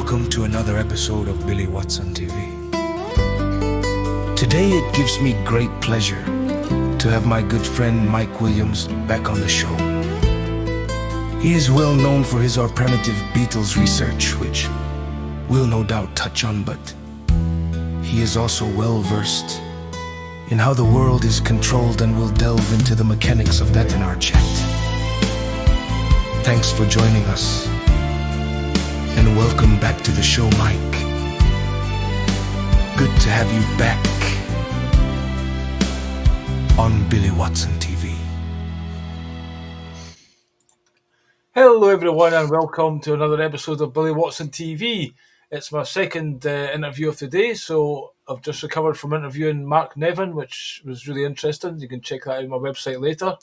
welcome to another episode of Billy Watson TV. Today it gives me great pleasure to have my good friend Mike Williams back on the show. He is well known for his alternative Beatles research, which we'll no doubt touch on, but he is also well versed in how the world is controlled, and we'll delve into the mechanics of that in our chat. Thanks for joining us, and welcome back to the show, Mike. Good to have you back on Billy Watson TV. Hello everyone and welcome to another episode of Billy Watson TV. It's my second interview of the day, so I've just recovered from interviewing Mark Nevin, which was really interesting. You can check that out on my website later.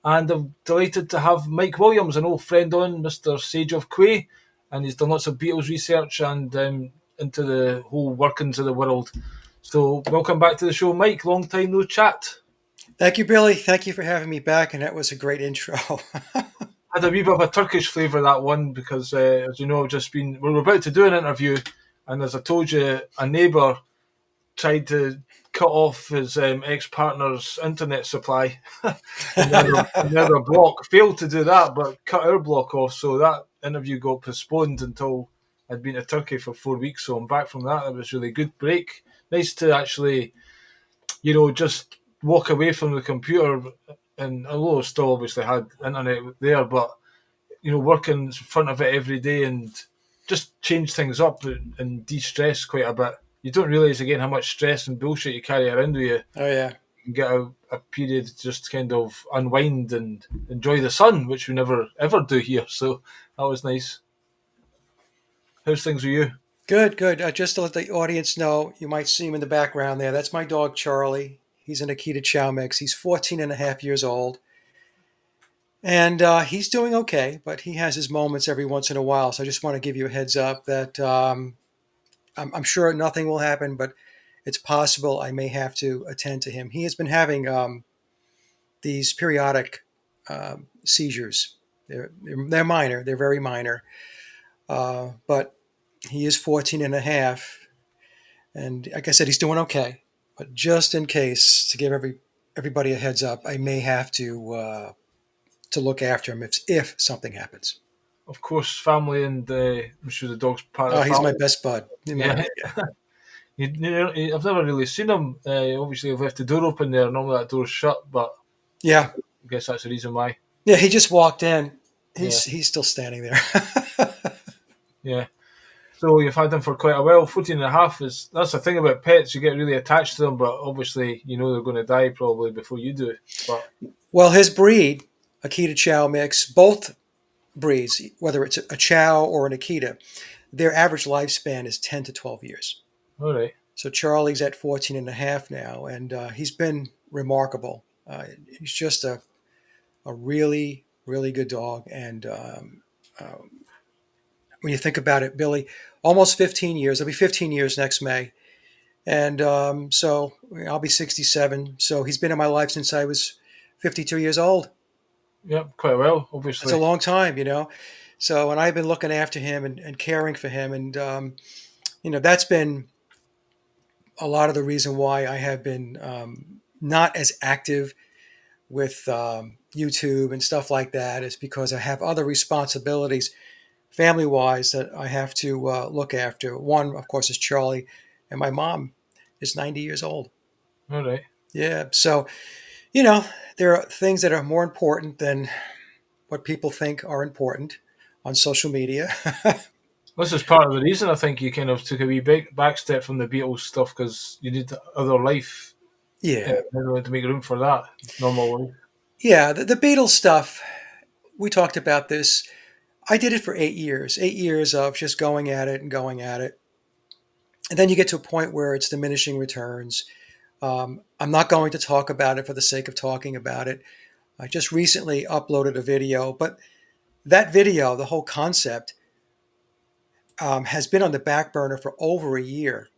And I'm delighted to have Mike Williams, an old friend on, Mr. Sage of Quay, and he's done lots of Beatles research and into the whole workings of the world. So welcome back to the show, Mike. Long time no chat. Thank you, Billy. Thank you for having me back, and that was a great intro. Had a wee bit of a Turkish flavour, that one, because as you know, we're about to do an interview, and as I told you, a neighbour tried to cut off his ex-partner's internet supply. Another block failed to do that, but cut our block off, so that interview got postponed until I'd been to Turkey for 4 weeks, so I'm back from that. It was a really good break. Nice to actually, just walk away from the computer, and although I still obviously had internet there, but working in front of it every day and just change things up and de-stress quite a bit. You don't realise again how much stress and bullshit you carry around with you. Oh yeah, You get a period to just kind of unwind and enjoy the sun, which we never ever do here. So that was nice. How's things with you? good. Just to let the audience know, you might see him in the background there. That's my dog, Charlie. He's an a.k.a. Chow mix. He's 14 and a half years old. And he's doing okay, but he has his moments every once in a while. So I just want to give you a heads up that I'm sure nothing will happen, but it's possible I may have to attend to him. He has been having these periodic seizures. They're minor. They're very minor. But he is 14 and a half. And like I said, he's doing okay. But just in case, to give everybody a heads up, I may have to look after him if something happens. Of course, family, and I'm sure the dog's part of the He's family. my best bud. Yeah. I've never really seen him. Obviously, I've left the door open there. Normally that door's shut, but Yeah. I guess that's the reason why. Yeah, he just walked in. He's still standing there. Yeah. So you've had them for quite a while. 14 and a half that's the thing about pets. You get really attached to them, but obviously, they're going to die probably before you do. But Well, his breed, Akita Chow mix, both breeds, whether it's a Chow or an Akita, their average lifespan is 10 to 12 years. all right. So Charlie's at 14 and a half now, and he's been remarkable. He's just a really, really good dog. And when you think about it, Billy, almost 15 years. It'll be 15 years next May. And so I'll be 67. So he's been in my life since I was 52 years old. Yeah, quite well, obviously. It's a long time, So, and I've been looking after him and caring for him. And, that's been a lot of the reason why I have been not as active with YouTube and stuff like that, is because I have other responsibilities family-wise that I have to look after. One, of course, is Charlie, and my mom is 90 years old. All right. Yeah. So, there are things that are more important than what people think are important on social media. This is part of the reason I think you kind of took a wee back step from the Beatles stuff, because you need other life. Yeah. To make room for that normal life. Yeah. The Beatles stuff, we talked about this. I did it for 8 years, 8 years of just going at it. And then you get to a point where it's diminishing returns. I'm not going to talk about it for the sake of talking about it. I just recently uploaded a video, but that video, the whole concept, has been on the back burner for over a year.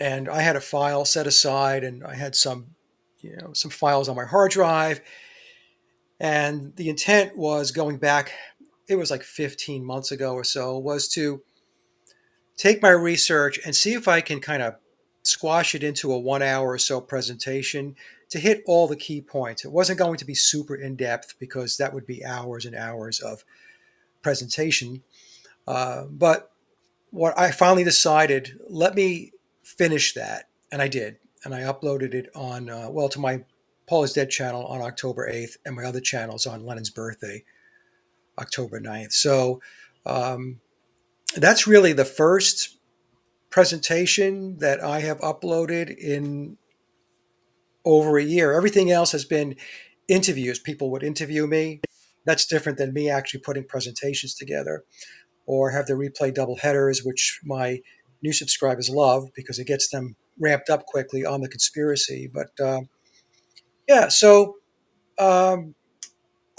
And I had a file set aside, and I had some files on my hard drive. And the intent was going back, it was like 15 months ago or so, was to take my research and see if I can kind of squash it into a 1 hour or so presentation to hit all the key points. It wasn't going to be super in depth because that would be hours and hours of presentation. But what I finally decided, let me finish that. And I did. And I uploaded it on, to my Paul is Dead channel on October 8th and my other channels on Lennon's birthday, October 9th. So um, that's really the first presentation that I have uploaded in over a year. Everything else has been interviews. People would interview me. That's different than me actually putting presentations together, or have the replay double headers, which my new subscribers love because it gets them ramped up quickly on the conspiracy. But yeah, so um,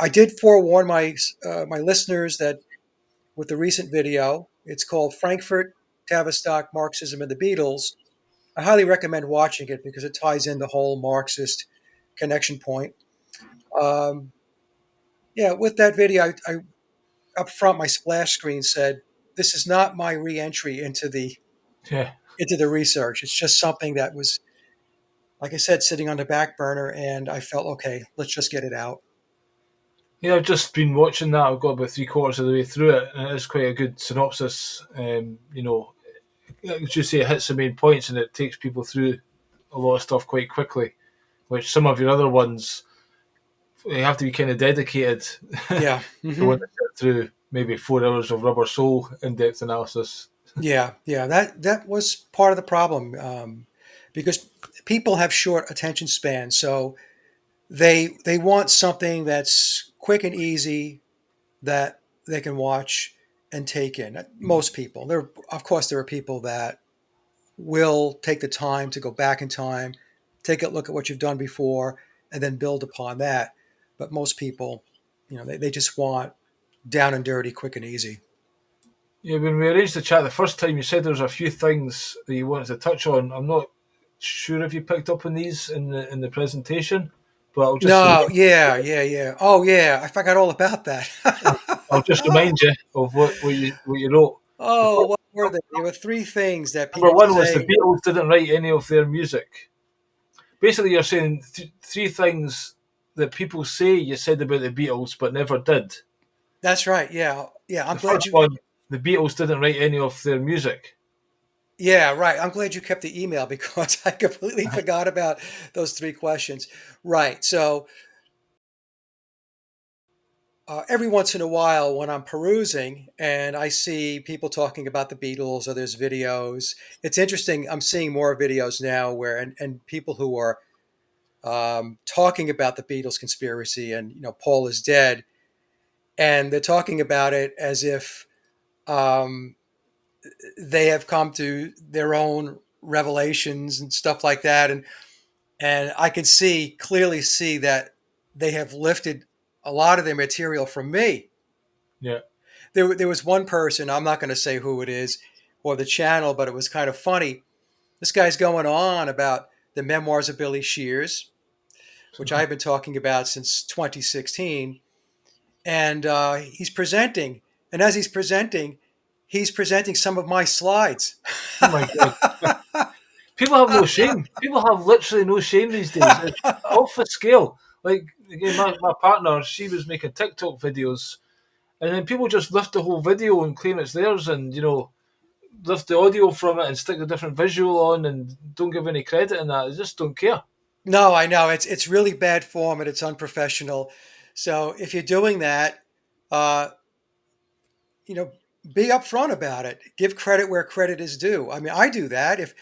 I did forewarn my listeners that with the recent video, it's called Frankfurt, Tavistock, Marxism, and the Beatles. I highly recommend watching it because it ties in the whole Marxist connection point. Um, yeah, with that video, I up front my splash screen said, "This is not my re-entry Yeah. into the research. It's just something that was, like I said, sitting on the back burner, and I felt okay. Let's just get it out." Yeah, I've just been watching that. I've got about three quarters of the way through it, and it is quite a good synopsis. As you say, it hits the main points and it takes people through a lot of stuff quite quickly, which some of your other ones, you have to be kind of dedicated to Yeah. want to sit through maybe 4 hours of Rubber Soul in-depth analysis. Yeah, yeah, that was part of the problem, because people have short attention spans, so they want something that's quick and easy that they can watch and take in. Most people, there, of course, there are people that will take the time to go back in time, take a look at what you've done before, and then build upon that. But most people, they just want down and dirty, quick and easy. Yeah, when we arranged the chat the first time, you said there was a few things that you wanted to touch on. I'm not sure if you picked up on these in the presentation, but No, yeah, yeah, yeah. Oh, yeah, I forgot all about that. I'll just remind you of what you wrote. The Oh, first, what were they? There were three things that number people one was the say. Beatles didn't write any of their music. Basically, you're saying three things that people say you said about the Beatles but never did. That's right. Yeah, yeah. I'm The glad first you. one, the Beatles didn't write any of their music. Yeah, right. I'm glad you kept the email because I completely forgot about those three questions. Right. So every once in a while, when I'm perusing and I see people talking about the Beatles or there's videos, it's interesting. I'm seeing more videos now where and people who are talking about the Beatles conspiracy and Paul is dead, and they're talking about it as if um, they have come to their own revelations and stuff like that, and I can clearly see that they have lifted a lot of their material from me. Yeah, There was one person, I'm not going to say who it is or the channel, but it was kind of funny. This guy's going on about the memoirs of Billy Shears, which I've been talking about since 2016, and he's presenting. And as he's presenting some of my slides. oh my god, people have no shame. People have literally no shame these days. It's off the scale. Like again, my partner, she was making TikTok videos, and then people just lift the whole video and claim it's theirs, and lift the audio from it and stick a different visual on, and don't give any credit in that. They just don't care. No, I know it's really bad form and it's unprofessional. So if you're doing that, uh, you know, be upfront about it. Give credit where credit is due. I mean, I do that. If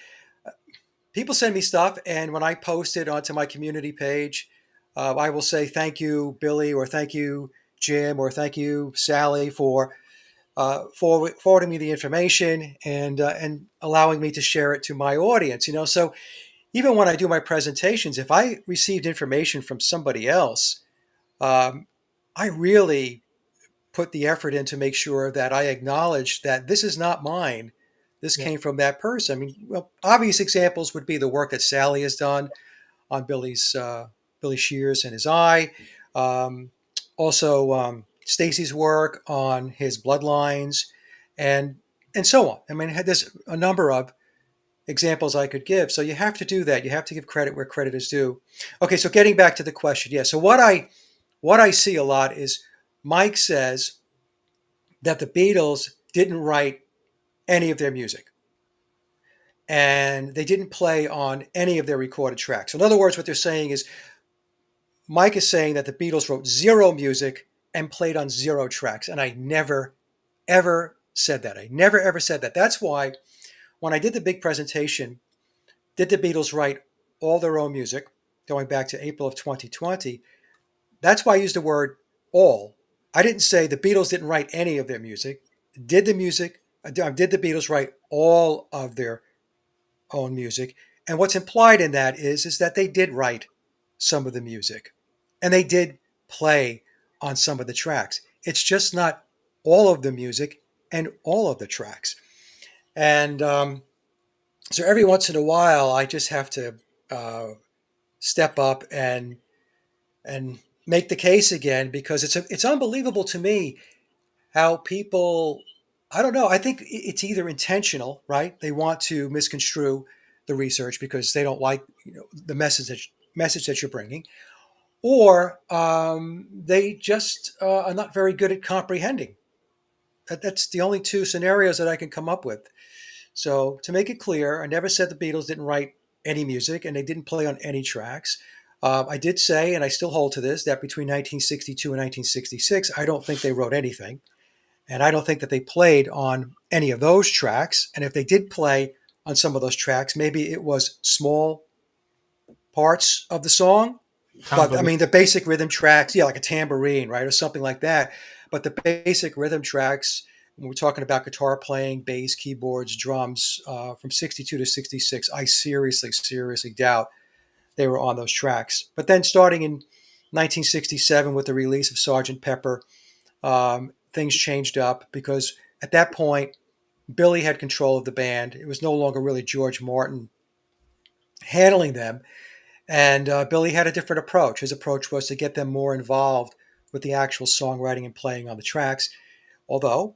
people send me stuff, and when I post it onto my community page, I will say thank you, Billy, or thank you, Jim, or thank you, Sally, for forwarding me the information and allowing me to share it to my audience. So even when I do my presentations, if I received information from somebody else, um, I really put the effort in to make sure that I acknowledge that this is not mine. This Yeah, came from that person. I mean, well, obvious examples would be the work that Sally has done on Billy Shears and his eye. Um, Also, Stacy's work on his bloodlines, and and so on. I mean, there's a number of examples I could give. So you have to do that. You have to give credit where credit is due. Okay, so getting back to the question, yeah. So what I see a lot is Mike says that the Beatles didn't write any of their music and they didn't play on any of their recorded tracks. So in other words, what they're saying is Mike is saying that the Beatles wrote zero music and played on zero tracks. And I never, ever said that. I never, ever said that. That's why when I did the big presentation, did the Beatles write all their own music going back to April of 2020? That's why I used the word all. I didn't say the Beatles didn't write any of their music. Did the Beatles write all of their own music? And what's implied in that is that they did write some of the music and they did play on some of the tracks. It's just not all of the music and all of the tracks. And so every once in a while, I just have to uh, step up and make the case again because it's unbelievable to me how people, I don't know, I think it's either intentional, right? They want to misconstrue the research because they don't like the message that you're bringing, or they just are not very good at comprehending. That's the only two scenarios that I can come up with. So to make it clear, I never said the Beatles didn't write any music and they didn't play on any tracks. I did say, and I still hold to this, that between 1962 and 1966, I don't think they wrote anything. And I don't think that they played on any of those tracks. And if they did play on some of those tracks, maybe it was small parts of the song. But I Tambourine. mean, the basic rhythm tracks, yeah, like a tambourine, right, or something like that. But the basic rhythm tracks, when we're talking about guitar playing, bass, keyboards, drums, from 62 to 66, I seriously, seriously doubt they were on those tracks. But then starting in 1967 with the release of Sergeant Pepper, things changed up because at that point, Billy had control of the band. It was no longer really George Martin handling them. And Billy had a different approach. His approach was to get them more involved with the actual songwriting and playing on the tracks. Although,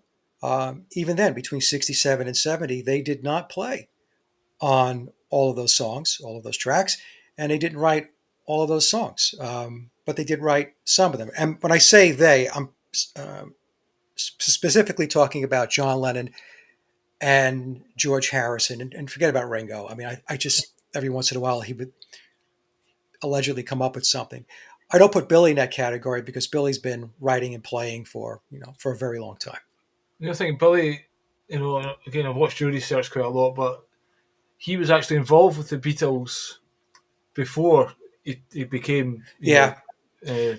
even then, between 67 and 70, they did not play on all of those songs, all of those tracks, and they didn't write all of those songs. But they did write some of them. And when I say they, I'm specifically talking about John Lennon and George Harrison, and forget about Ringo. I mean, I just, every once in a while, he would allegedly come up with something. I don't put Billy in that category because Billy's been writing and playing for for a very long time. I think Billy, again, I've watched your research quite a lot, but he was actually involved with the Beatles before he became, Yeah,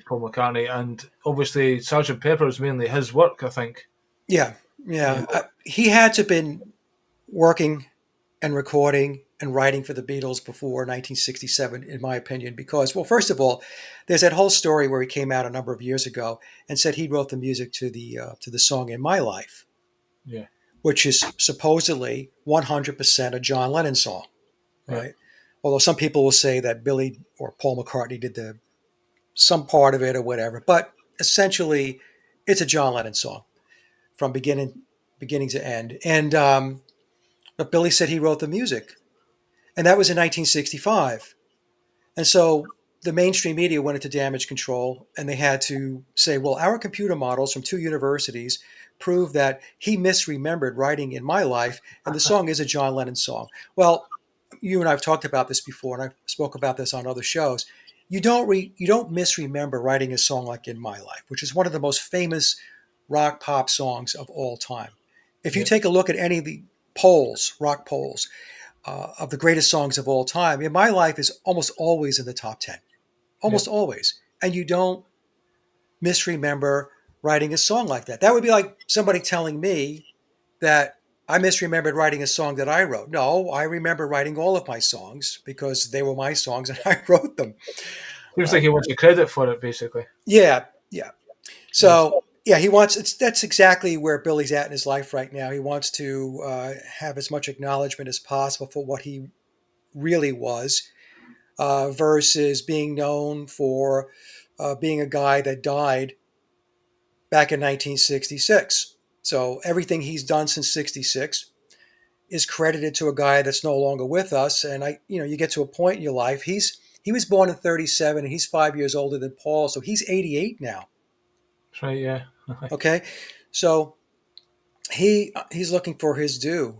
Paul McCartney, and obviously Sergeant Pepper is mainly his work, I think. yeah, You yeah. know, He had to have been working and recording and writing for the Beatles before 1967, in my opinion, because, well, first of all, there's that whole story where he came out a number of years ago and said he wrote the music to the song "In My Life," yeah, which is supposedly 100% a John Lennon song, yeah. right? Although some people will say that Billy or Paul McCartney did the some part of it or whatever, but essentially, it's a John Lennon song from beginning to end. And but Billy said he wrote the music, and that was in 1965. And so the mainstream media went into damage control, and they had to say, well, our computer models from two universities prove that he misremembered writing "In My Life," and the song is a John Lennon song. Well, you and I have talked about this before, and I spoke about this on other shows. You don't misremember writing a song like "In My Life," which is one of the most famous rock pop songs of all time. If you Yeah. take a look at any of the polls, rock polls, of the greatest songs of all time, "In My Life" is almost always in the top 10, Yeah. almost always. And you don't misremember writing a song like that. That would be like somebody telling me that I misremembered writing a song that I wrote. No, I remember writing all of my songs because they were my songs and I wrote them. Seems like he wants the credit for it, basically. Yeah, yeah. Yes. So yeah, he wants. That's exactly where Billy's at in his life right now. He wants to have as much acknowledgement as possible for what he really was, versus being known for being a guy that died back in 1966. So everything he's done since '66 is credited to a guy that's no longer with us. And you get to a point in your life. He was born in '37, and he's 5 years older than Paul, so he's 88 now. That's right, yeah. Okay, so he's looking for his due.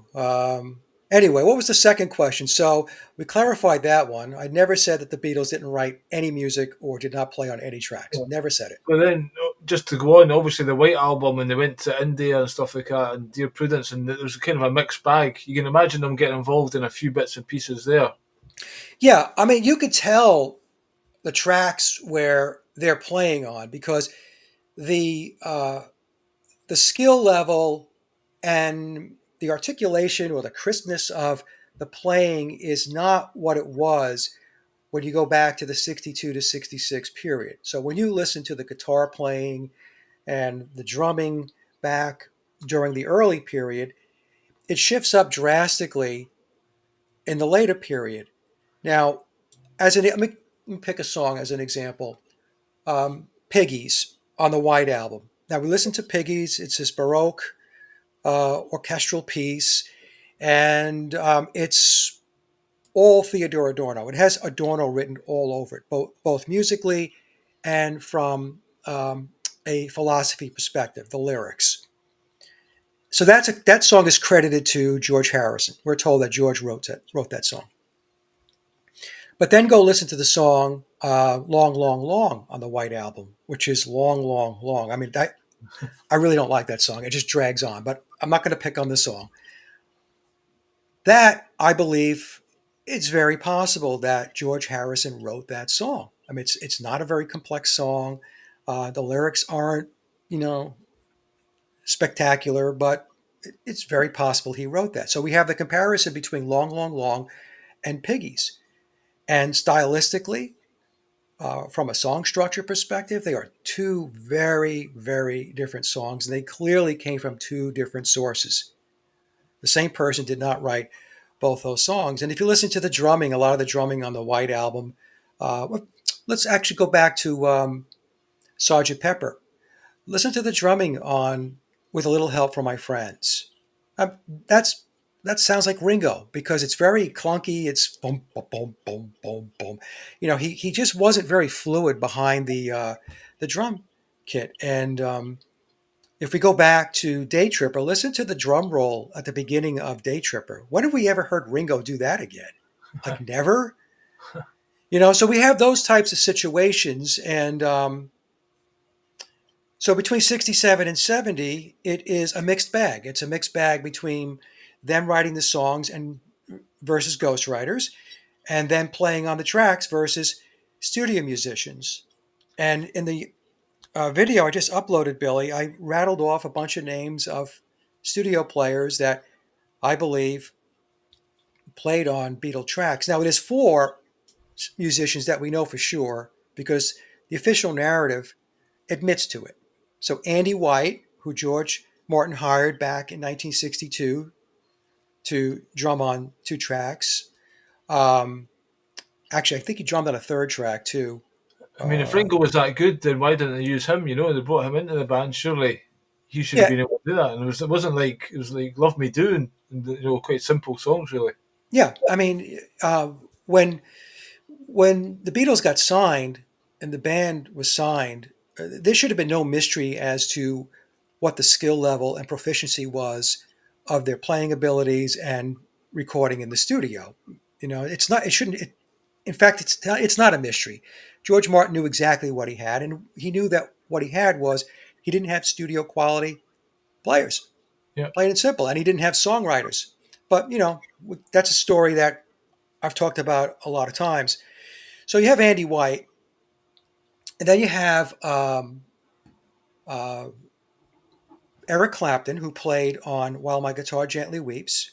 Anyway, what was the second question? So we clarified that one. I never said that the Beatles didn't write any music or did not play on any tracks. Yeah. Never said it. But then, just to go on, obviously the White Album, and they went to India and stuff like that, and Dear Prudence, and there was kind of a mixed bag. You can imagine them getting involved in a few bits and pieces there. Yeah, I mean, you could tell the tracks where they're playing on because the uh, the skill level and the articulation or the crispness of the playing is not what it was when you go back to the 62 to 66 period. So when you listen to the guitar playing and the drumming back during the early period, it shifts up drastically in the later period. Now, let me pick a song as an example. Piggies on the White Album. Now we listen to Piggies. It's this Baroque orchestral piece, and it's all Theodore Adorno. It has Adorno written all over it, both musically and from a philosophy perspective, the lyrics. So that song is credited to George Harrison. We're told that George wrote that song. But then go listen to the song "Long, Long, Long" on the White Album, which is long, long, long. I mean, I really don't like that song. It just drags on. But I'm not going to pick on the song. That, I believe, it's very possible that George Harrison wrote that song. I mean, it's not a very complex song. The lyrics aren't, you know, spectacular, but it's very possible he wrote that. So we have the comparison between Long, Long, Long and Piggies. And stylistically, from a song structure perspective, they are two very, very different songs. And they clearly came from two different sources. The same person did not write both those songs. And if you listen to the drumming, a lot of the drumming on the White Album, let's actually go back to Sgt. Pepper. Listen to the drumming on "With a Little Help from My Friends." Um, that's that sounds like Ringo because it's very clunky. It's boom, boom, boom, boom, boom, boom. He just wasn't very fluid behind the drum kit. And if we go back to Day Tripper, listen to the drum roll at the beginning of Day Tripper. When have we ever heard Ringo do that again? Like never. So we have those types of situations, and so between 67 and 70, it is a mixed bag. It's a mixed bag between them writing the songs and versus ghostwriters, and then playing on the tracks versus studio musicians. And in the video I just uploaded, Billy, I rattled off a bunch of names of studio players that I believe played on Beatle tracks. Now, it is four musicians that we know for sure because the official narrative admits to it. So Andy White, who George Martin hired back in 1962 to drum on two tracks. Um, Actually, I think he drummed on a third track too. I mean, if Uh, Ringo was that good, then why didn't they use him? They brought him into the band. Surely he should have yeah, been able to do that. And it was like "Love Me Do" and quite simple songs, really. yeah. I mean, when the Beatles got signed and the band was signed, there should have been no mystery as to what the skill level and proficiency was of their playing abilities and recording in the studio. It's not. It shouldn't. In fact, it's not a mystery. George Martin knew exactly what he had, and he knew that what he had was he didn't have studio quality players, Yeah. plain and simple, and he didn't have songwriters. But that's a story that I've talked about a lot of times. So you have Andy White, and then you have uh, Eric Clapton, who played on "While My Guitar Gently Weeps."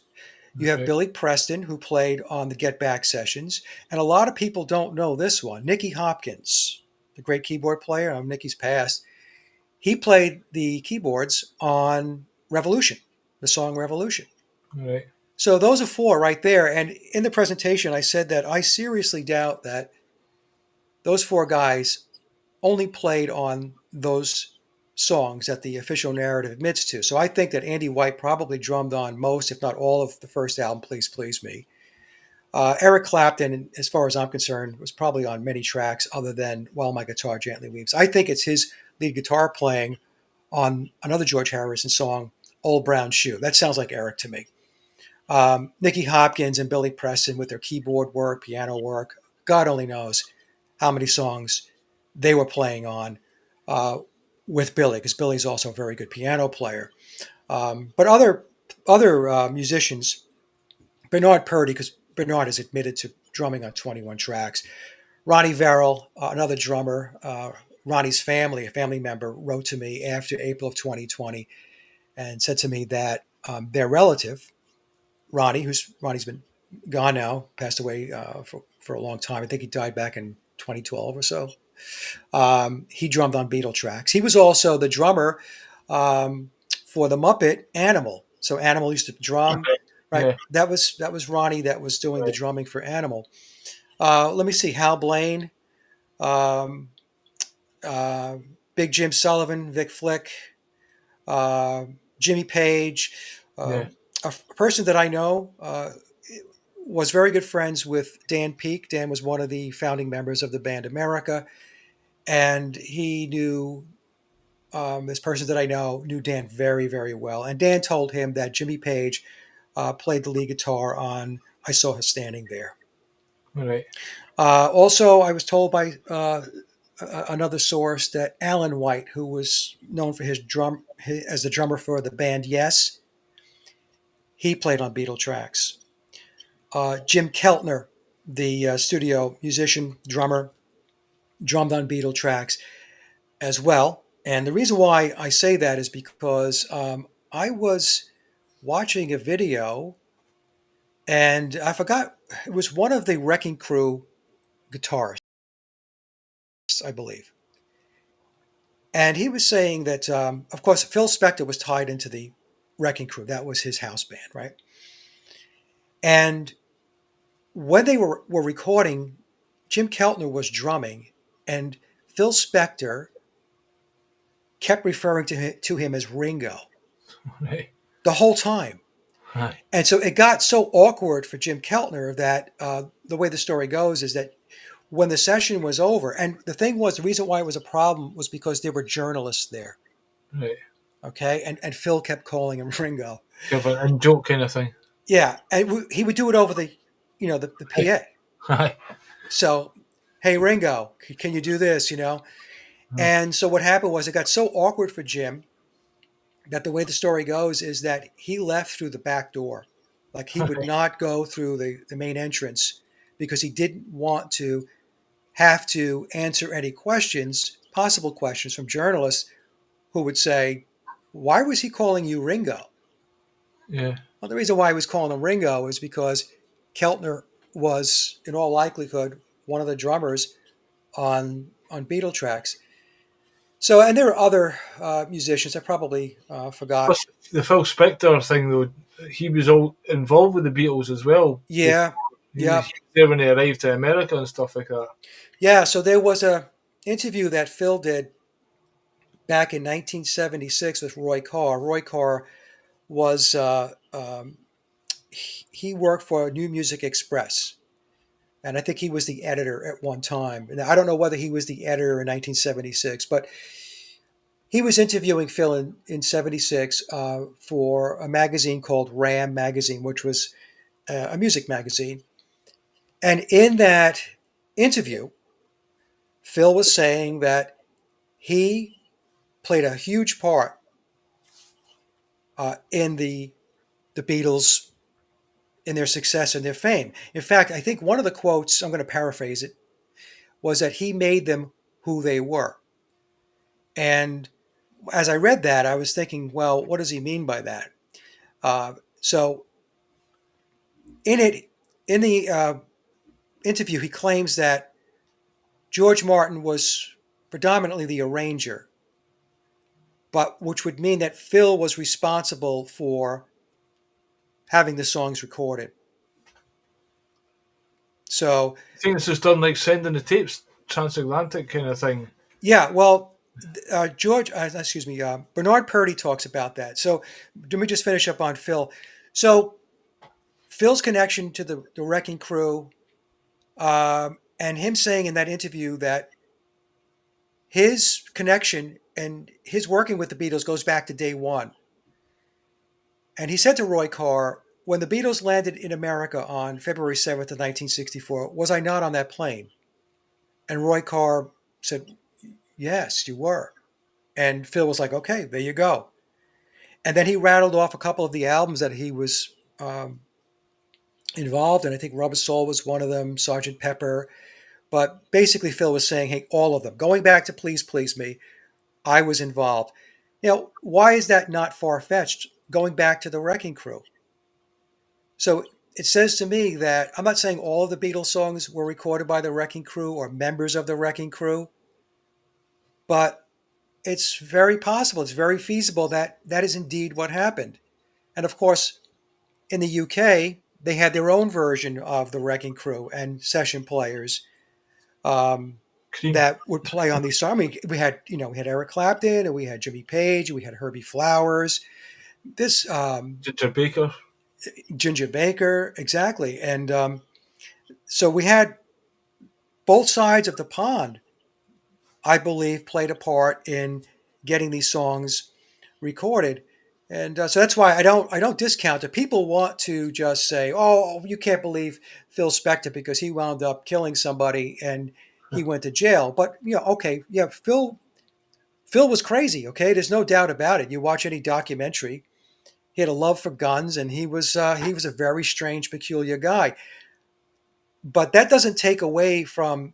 You have Okay. Billy Preston, who played on the Get Back sessions. And a lot of people don't know this one. Nicky Hopkins, the great keyboard player, Nicky's passed, he played the keyboards on Revolution, the song Revolution. All right. So those are four right there. And in the presentation, I said that I seriously doubt that those four guys only played on those songs that the official narrative admits to. So I think that Andy White probably drummed on most, if not all, of the first album, Please Please Me. Eric Clapton, as far as I'm concerned, was probably on many tracks other than While My Guitar Gently Weeps. I think it's his lead guitar playing on another George Harrison song, Old Brown Shoe. That sounds like Eric to me. Nicky Hopkins and Billy Preston with their keyboard work, piano work. God only knows how many songs they were playing on with Billy, because Billy's also a very good piano player. But other musicians, Bernard Purdy, because Bernard is admitted to drumming on 21 tracks. Ronnie Verrill, another drummer, Ronnie's family, a family member, wrote to me after April of 2020 and said to me that their relative, Ronnie's been gone now, passed away for a long time. I think he died back in 2012 or so. He drummed on Beatle tracks. He was also the drummer for the Muppet Animal. So Animal used to drum, right? Yeah. That was Ronnie that was doing the Right. drumming for Animal. Let me see, Hal Blaine, um, uh, Big Jim Sullivan, Vic Flick, uh, Jimmy Page, uh, Yeah. a person that I know was very good friends with Dan Peake. Dan was one of the founding members of the band America, and he knew this person that I know knew Dan very, very well. And Dan told him that Jimmy Page played the lead guitar on "I Saw Her Standing There." Right. Also, I was told by another source that Alan White, who was known for as the drummer for the band Yes, he played on Beatle tracks. Jim Keltner, the studio musician, drummer, drummed on Beatle tracks as well. And the reason why I say that is because I was watching a video and I forgot, it was one of the Wrecking Crew guitarists, I believe. And he was saying that, of course, Phil Spector was tied into the Wrecking Crew. That was his house band, right? And when they were recording, Jim Keltner was drumming, and Phil Spector kept referring to him as Ringo Right. the whole time. Aye. And so it got so awkward for Jim Keltner that the way the story goes is that when the session was over, and the thing was, the reason why it was a problem was because there were journalists there. Right. Okay. And Phil kept calling him Ringo. Give an in joke kind of thing. Yeah. And he would do it over the PA. Aye. So, hey, Ringo, can you do this? And so what happened was it got so awkward for Jim that the way the story goes is that he left through the back door. Like he would not go through the main entrance because he didn't want to have to answer any possible questions from journalists who would say, why was he calling you Ringo? Yeah. Well, the reason why he was calling him Ringo is because Keltner was, in all likelihood, one of the drummers on Beatle tracks. So, and there are other musicians I probably forgot. Plus, the Phil Spector thing, though, he was all involved with the Beatles as well. Yeah, He was, yeah, he was there when they arrived to America and stuff like that. yeah. So there was a interview that Phil did back in 1976 with Roy Carr. Roy Carr was he worked for New Music Express, and I think he was the editor at one time. And I don't know whether he was the editor in 1976, but he was interviewing Phil in 76 for a magazine called Ram Magazine, which was a music magazine. And in that interview, Phil was saying that he played a huge part in the Beatles, in their success and their fame. In fact, I think one of the quotes, I'm going to paraphrase it, was that he made them who they were. And as I read that, I was thinking, well, what does he mean by that? So in the interview, he claims that George Martin was predominantly the arranger, but which would mean that Phil was responsible for having the songs recorded. So, I think this is done like sending the tapes transatlantic kind of thing. yeah, well, Bernard Purdy talks about that. So let me just finish up on Phil. So Phil's connection to the Wrecking Crew, and him saying in that interview that his connection and his working with the Beatles goes back to day one. And he said to Roy Carr, when the Beatles landed in America on February 7th of 1964, was I not on that plane? And Roy Carr said, yes, you were. And Phil was like, okay, there you go. And then he rattled off a couple of the albums that he was um, involved in. I think Rubber Soul was one of them, Sergeant Pepper. But basically, Phil was saying, hey, all of them. Going back to Please Please Me, I was involved. Why is that not far fetched? Going back to the Wrecking Crew. So it says to me that I'm not saying all of the Beatles songs were recorded by the Wrecking Crew or members of the Wrecking Crew, but it's very possible, it's very feasible that that is indeed what happened. And of course, in the UK, they had their own version of the Wrecking Crew and session players um, Cream. that would play on these songs. I mean, we had Eric Clapton, and we had Jimmy Page, and we had Herbie Flowers. This Ginger Baker. Ginger Baker, exactly. And so we had both sides of the pond, I believe, played a part in getting these songs recorded. And so that's why I don't discount it. People want to just say, "Oh, you can't believe Phil Spector because he wound up killing somebody and he went to jail." But okay, yeah, Phil was crazy. Okay, there's no doubt about it. You watch any documentary, he had a love for guns, and he was a very strange, peculiar guy. But that doesn't take away from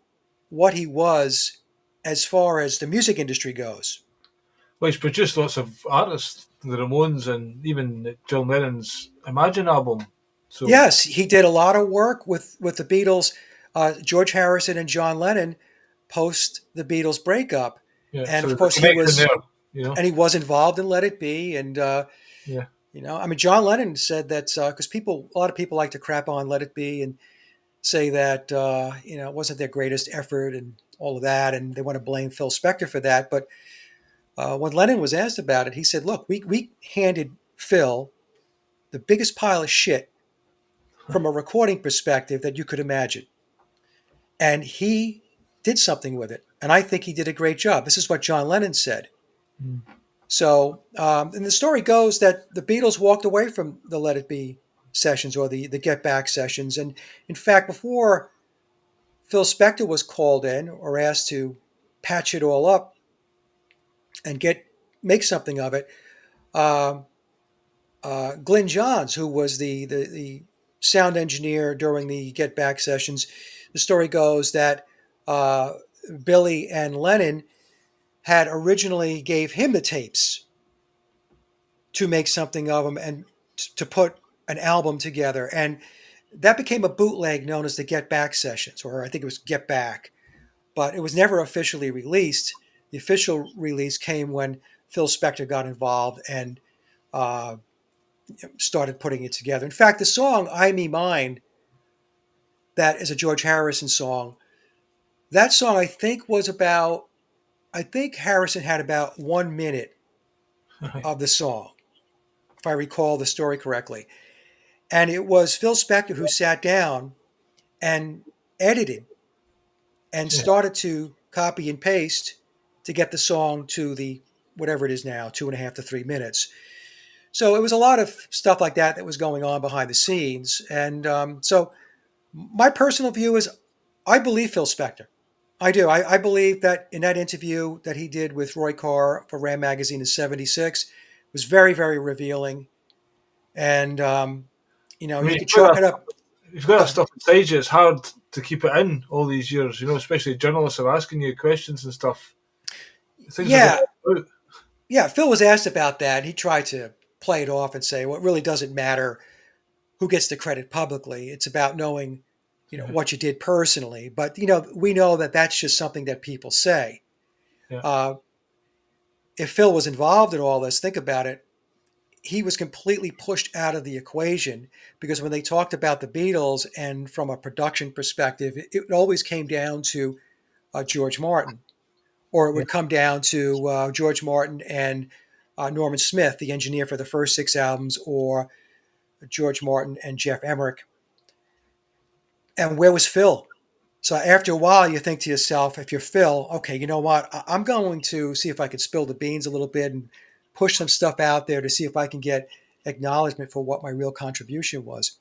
what he was as far as the music industry goes. Well, he's produced lots of artists, the Ramones, and even John Lennon's Imagine album. So, Yes, he did a lot of work with the Beatles, George Harrison and John Lennon post the Beatles breakup, yeah, and so of there's a course he connection was there, you know? and he was involved in Let It Be, and Yeah. I mean, John Lennon said that because a lot of people like to crap on Let It Be and say that it wasn't their greatest effort and all of that, and they want to blame Phil Spector for that. But when Lennon was asked about it, he said, "Look, we handed Phil the biggest pile of shit from a recording perspective that you could imagine, and he did something with it, and I think he did a great job." This is what John Lennon said. Mm. So, and the story goes that the Beatles walked away from the Let It Be sessions or the Get Back sessions, and in fact, before Phil Spector was called in or asked to patch it all up and make something of it. Um, Glyn Johns, who was the sound engineer during the Get Back sessions, the story goes that uh, Billy and Lennon had originally gave him the tapes to make something of them and to put an album together, and that became a bootleg known as the Get Back sessions, or I think it was Get Back, but it was never officially released. The official release came when Phil Spector got involved and uh, started putting it together. In fact, the song "I Me Mine," that is a George Harrison song. That song, I think Harrison had about 1 minute of the song, if I recall the story correctly. And it was Phil Spector who sat down and edited and Yeah. started to copy and paste to get the song to the whatever it is now, 2.5 to 3 minutes. So it was a lot of stuff like that that was going on behind the scenes. And so my personal view is I believe Phil Spector. I do. I believe that in that interview that he did with Roy Carr for Ram Magazine in '76 was very, very revealing. And, I mean, you could chalk it up. you've got Go that ahead. stuff inside you. It's hard to keep it in all these years, especially journalists are asking you questions and stuff. Things are Yeah. going out. Yeah. Phil was asked about that. He tried to play it off and say, well, it really doesn't matter who gets the credit publicly. It's about knowing, Yeah. what you did personally. But, we know that that's just something that people say. Yeah. Uh, if Phil was involved in all this, think about it. He was completely pushed out of the equation because when they talked about the Beatles and from a production perspective, it always came down to George Martin or it Yeah. would come down to George Martin and Norman Smith, the engineer for the first 6 albums, or George Martin and Jeff Emmerich. And where was Phil? So after a while, you think to yourself, if you're Phil, okay, you know what? I'm going to see if I can spill the beans a little bit and push some stuff out there to see if I can get acknowledgement for what my real contribution was.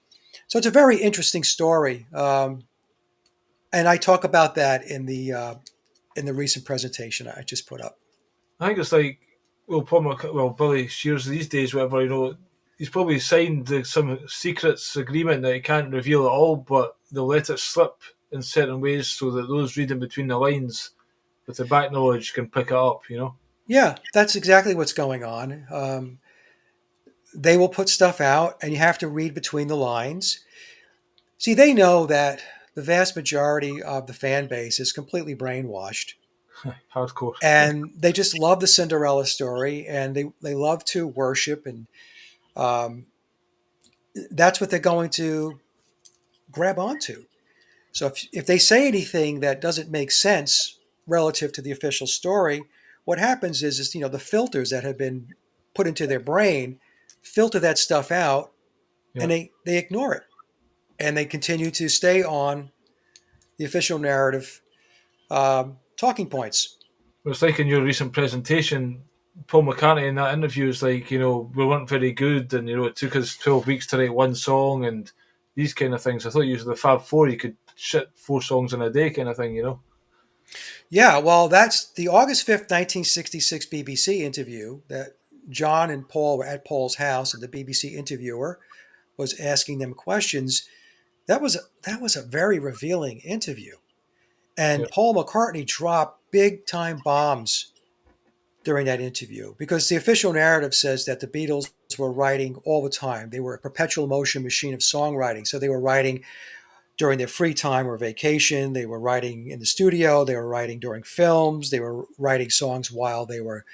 So it's a very interesting story, and I talk about that in the recent presentation I just put up. I think it's like, well, Billy Shears these days, whatever, he's probably signed some secrets agreement that he can't reveal at all, but they'll let it slip in certain ways so that those reading between the lines with the back knowledge can pick it up. Yeah, that's exactly what's going on. They will put stuff out, and you have to read between the lines. See, they know that the vast majority of the fan base is completely brainwashed, Hardcore. and they just love the Cinderella story, and they love to worship, and um, that's what they're going to grab onto. So if they say anything that doesn't make sense relative to the official story, what happens is the filters that have been put into their brain filter that stuff out, Yeah. and they ignore it, and they continue to stay on the official narrative talking points. It's like in your recent presentation, Paul McCartney in that interview is like, we weren't very good, and it took us 12 weeks to write one song, and these kind of things. I thought you were the Fab Four, you could shit 4 songs in a day, kind of thing. Yeah, well, that's the August 5th, 1966 BBC interview that John and Paul were at Paul's house, and the BBC interviewer was asking them questions. That was a very revealing interview. Yeah, And Paul McCartney dropped big time bombs during that interview because the official narrative says that the Beatles were writing all the time. They were a perpetual motion machine of songwriting. So they were writing during their free time or vacation. They were writing in the studio. They were writing during films. They were writing songs while they were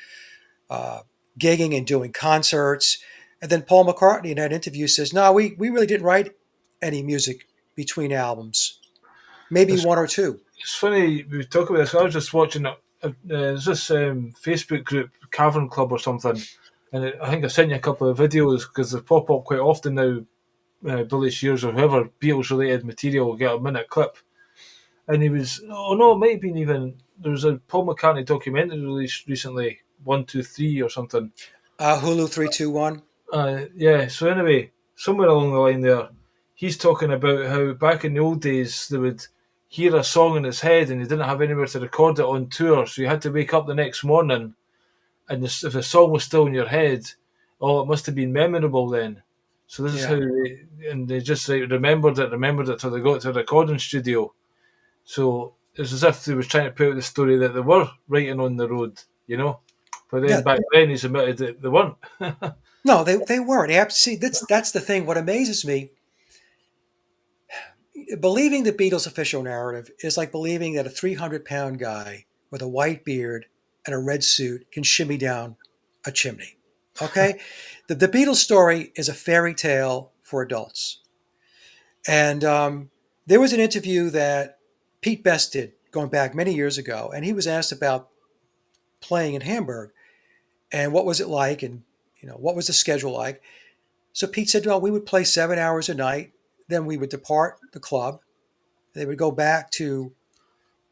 uh, gigging and doing concerts. And then Paul McCartney in that interview says, no, we really didn't write any music between albums, maybe it's, one or two. it's funny we talk about this. I was just watching there's this Facebook group, Cavern Club or something, and I think I sent you a couple of videos because they pop up quite often now. Billy Shears or whoever Beatles related material will get a minute clip, and he was, oh no, it might have been even, there was a Paul McCartney documentary released recently, 1, 2, 3 or something. Hulu 321. Yeah, so anyway, somewhere along the line there, he's talking about how back in the old days they would hear a song in his head and he didn't have anywhere to record it on tour, so you had to wake up the next morning, and if the song was still in your head, oh, it must have been memorable then. So this is how Yeah. they just remembered it till they got to the recording studio. So it's as if they was trying to put out the story that they were writing on the road. But then Yeah. back then he's admitted that they weren't. No, they weren't. See, that's the thing. What amazes me, believing the Beatles' official narrative is like believing that a 300-pound guy with a white beard and a red suit can shimmy down a chimney. Okay? The Beatles story is a fairy tale for adults. And there was an interview that Pete Best did going back many years ago, and he was asked about playing in Hamburg and what was it like, and what was the schedule like. So Pete said, well, we would play 7 hours a night, then we would depart the club. They would go back to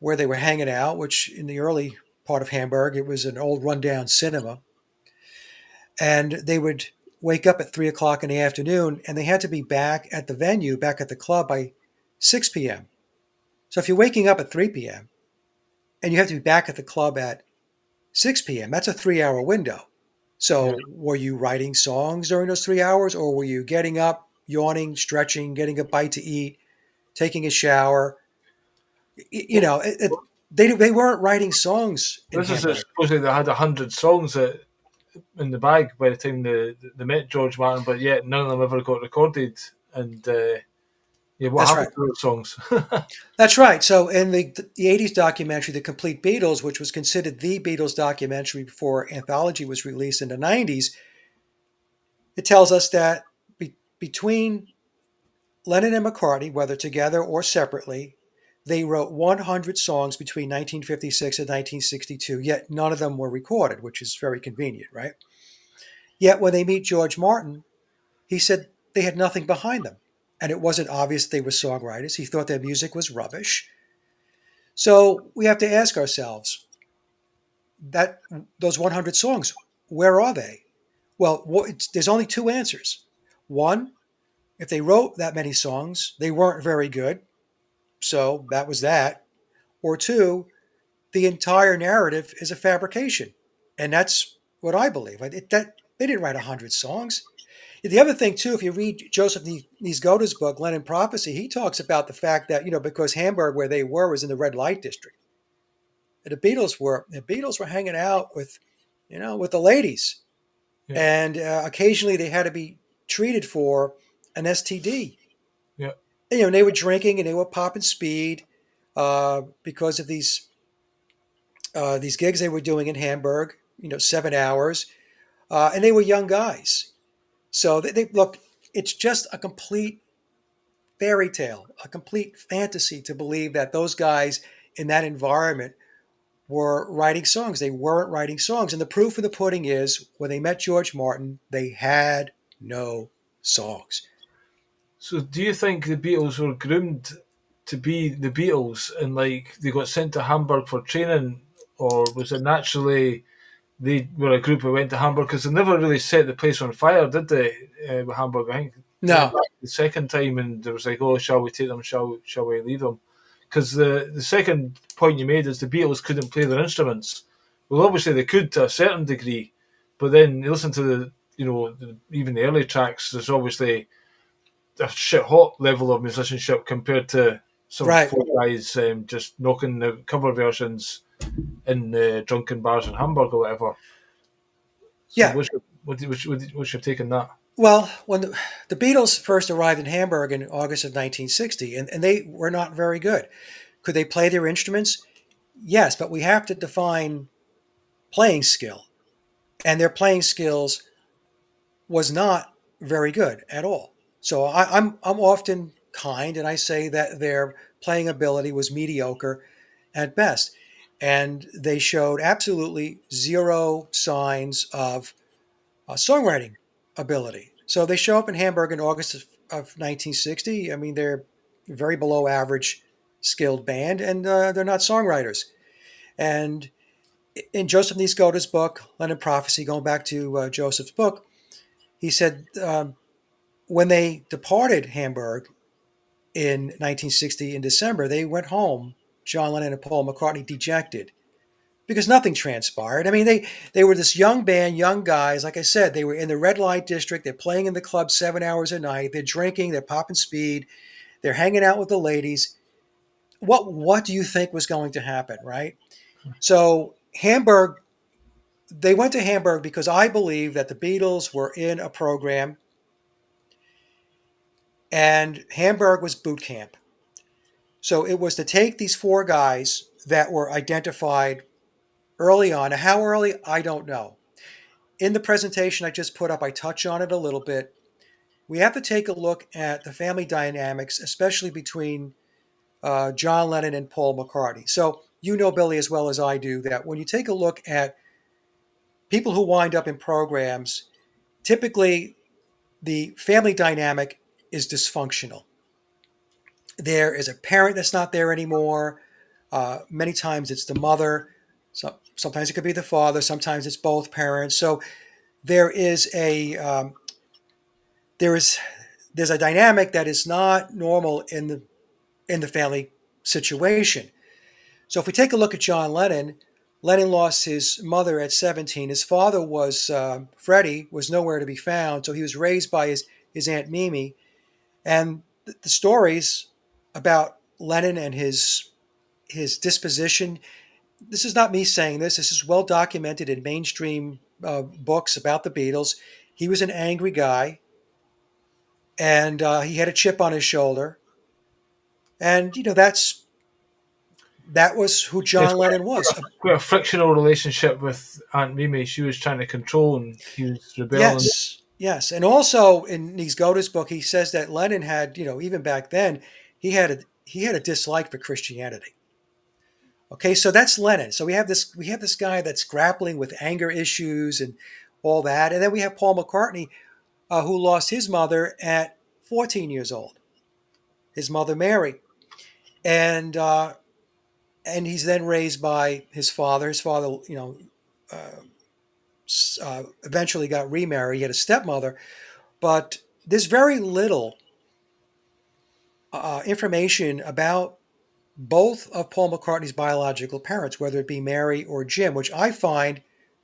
where they were hanging out, which in the early part of Hamburg, it was an old rundown cinema. And they would wake up at 3 o'clock in the afternoon, and they had to be back at the venue, back at the club by 6 p.m. So if you're waking up at 3 p.m. and you have to be back at the club at 6 p.m., that's a 3 hour window. Yeah. So were you writing songs during those 3 hours, or were you getting up, yawning, stretching, getting a bite to eat, taking a shower? You Well, know, they weren't writing songs in this is Hamburg. supposedly they had 100 songs in the bag by the time they met George Martin, but yet none of them ever got recorded. And yeah, what That's happened right. to those songs? That's right. So in the 80s documentary, The Complete Beatles, which was considered the Beatles documentary before Anthology was released in the 90s, it tells us that between Lennon and McCartney, whether together or separately, they wrote 100 songs between 1956 and 1962, yet none of them were recorded, which is very convenient, right? Yet when they meet George Martin, he said they had nothing behind them. And it wasn't obvious they were songwriters. He thought their music was rubbish. So we have to ask ourselves that those 100 songs, where are they? Well, there's only two answers. One, if they wrote that many songs, they weren't very good. So that was that. Or two, the entire narrative is a fabrication. And that's what I believe. That they didn't write 100 songs. The other thing, too, if you read Joseph Niezgoda's book, Lennon Prophecy, he talks about the fact that, because Hamburg, where they were, was in the red light district. And the Beatles were hanging out with the ladies. Yeah. And occasionally they had to be treated for an STD. Yeah. And, they were drinking and they were popping speed because of these gigs they were doing in Hamburg, 7 hours. And they were young guys. So they look, it's just a complete fairy tale, a complete fantasy to believe that those guys in that environment were writing songs. They weren't writing songs. And the proof of the pudding is when they met George Martin, they had no songs. So, do you think the Beatles were groomed to be the Beatles, and like they got sent to Hamburg for training, or was it naturally they were a group who went to Hamburg? Because they never really set the place on fire, did they? With Hamburg, I think they went No, back the second time, and there was like, "Oh, shall we take them? Shall we leave them?" Because the second point you made is the Beatles couldn't play their instruments. Well, obviously they could to a certain degree, but then you listen to even the early tracks. There's obviously a shit hot level of musicianship compared to some right. four guys just knocking the cover versions in drunken bars in Hamburg or whatever. So Yeah. what's your take on that? Well, when the Beatles first arrived in Hamburg in August of 1960, and they were not very good. Could they play their instruments? Yes, but we have to define playing skill. And their playing skills was not very good at all. So I'm often kind and I say that their playing ability was mediocre at best. And they showed absolutely zero signs of songwriting ability. So they show up in Hamburg in August of 1960. I mean, they're very below average skilled band and they're not songwriters. And in Joseph Niezgoda's book, Lennon Prophecy, going back to Joseph's book, he said when they departed Hamburg in 1960 in December, they went home, John Lennon and Paul McCartney, dejected because nothing transpired. I mean, they were this young band, young guys. Like I said, they were in the red light district. They're playing in the club 7 hours a night. They're drinking. They're popping speed. They're hanging out with the ladies. What do you think was going to happen, right? So Hamburg, they went to Hamburg because I believe that the Beatles were in a program, and Hamburg was boot camp. So it was to take these four guys that were identified early on. How early, I don't know. In the presentation I just put up, I touch on it a little bit. We have to take a look at the family dynamics, especially between John Lennon and Paul McCartney. So you know, Billy, as well as I do, that when you take a look at people who wind up in programs, typically the family dynamic is dysfunctional. There is a parent that's not there anymore. Many times it's the mother. Sometimes it could be the father. Sometimes it's both parents. So there is there is there's a dynamic that is not normal in the family situation. So if we take a look at John Lennon, Lennon lost his mother at 17. His father was Freddie, was nowhere to be found. So he was raised by his aunt Mimi, and the stories about Lennon and his disposition. This is not me saying this. This is well documented in mainstream books about the Beatles. He was an angry guy, and he had a chip on his shoulder, and that was who It's John Lennon was. quite a frictional relationship with Aunt Mimi. She was trying to control and he was rebelling. Yes, and also in Niezgoda's book, he says that Lennon had, even back then, he had he had a dislike for Christianity. Okay, so that's Lennon. So we have this guy that's grappling with anger issues and all that, and then we have Paul McCartney, who lost his mother at 14 years old, his mother Mary, and he's then raised by his father. His father, uh, eventually got remarried. He had a stepmother, but there's very little information about both of Paul McCartney's biological parents, whether it be Mary or Jim, which I find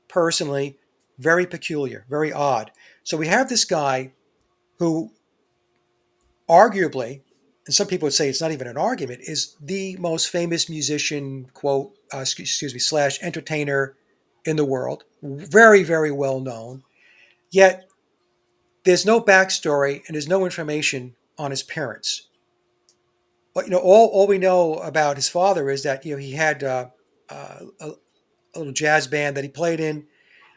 personally very peculiar, very odd. So we have this guy who arguably, and some people would say it's not even an argument, is the most famous musician, quote, excuse me, slash entertainer in the world. Very, very well known. Yet there's no backstory and there's no information on his parents. But all we know about his father is that he had a little jazz band that he played in,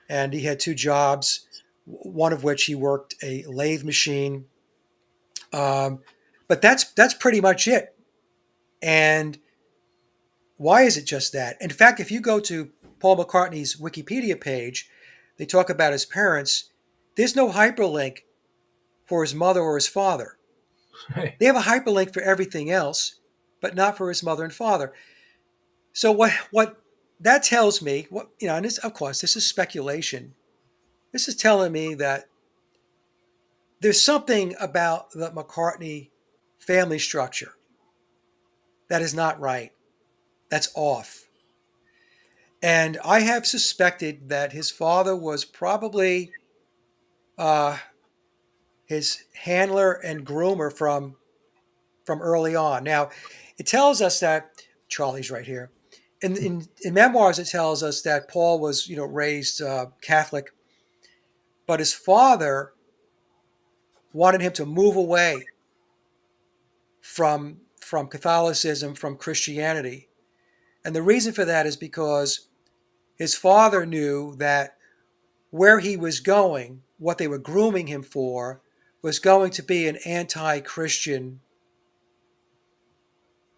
and he had two jobs, one of which he worked a lathe machine. Um, but that's pretty much it. And why is it just that? In fact, if you go to Paul McCartney's Wikipedia page, they talk about his parents. There's no hyperlink for his mother or his father. Right. They have a hyperlink for everything else, but not for his mother and father. So what that tells me, and this, of course, this is speculation. This is telling me that there's something about the McCartney family structure that is not right. That's off. And I have suspected that his father was probably uh, his handler and groomer from early on. Now, it tells us that Charlie's right here. In memoirs, it tells us that Paul was raised Catholic, but his father wanted him to move away from Catholicism, from Christianity. And the reason for that is because his father knew that where he was going, what they were grooming him for, was going to be an anti-Christian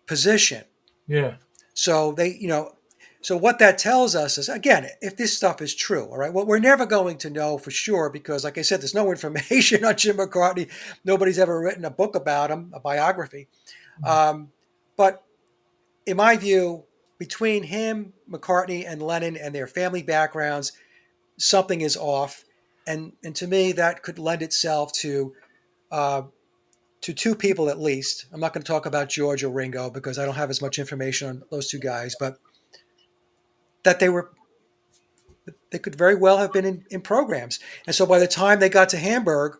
position. Yeah. So so what that tells us is, again, if this stuff is true, all right, well, we're never going to know for sure because, like I said, there's no information on Jim McCartney. Nobody's ever written a book about him, a biography. Um, but in my view, between him, McCartney, and Lennon and their family backgrounds, something is off. And to me, that could lend itself uh, to two people at least. I'm not going to talk about George or Ringo because I don't have as much information on those two guys, but that they could very well have been in programs. And so by the time they got to Hamburg,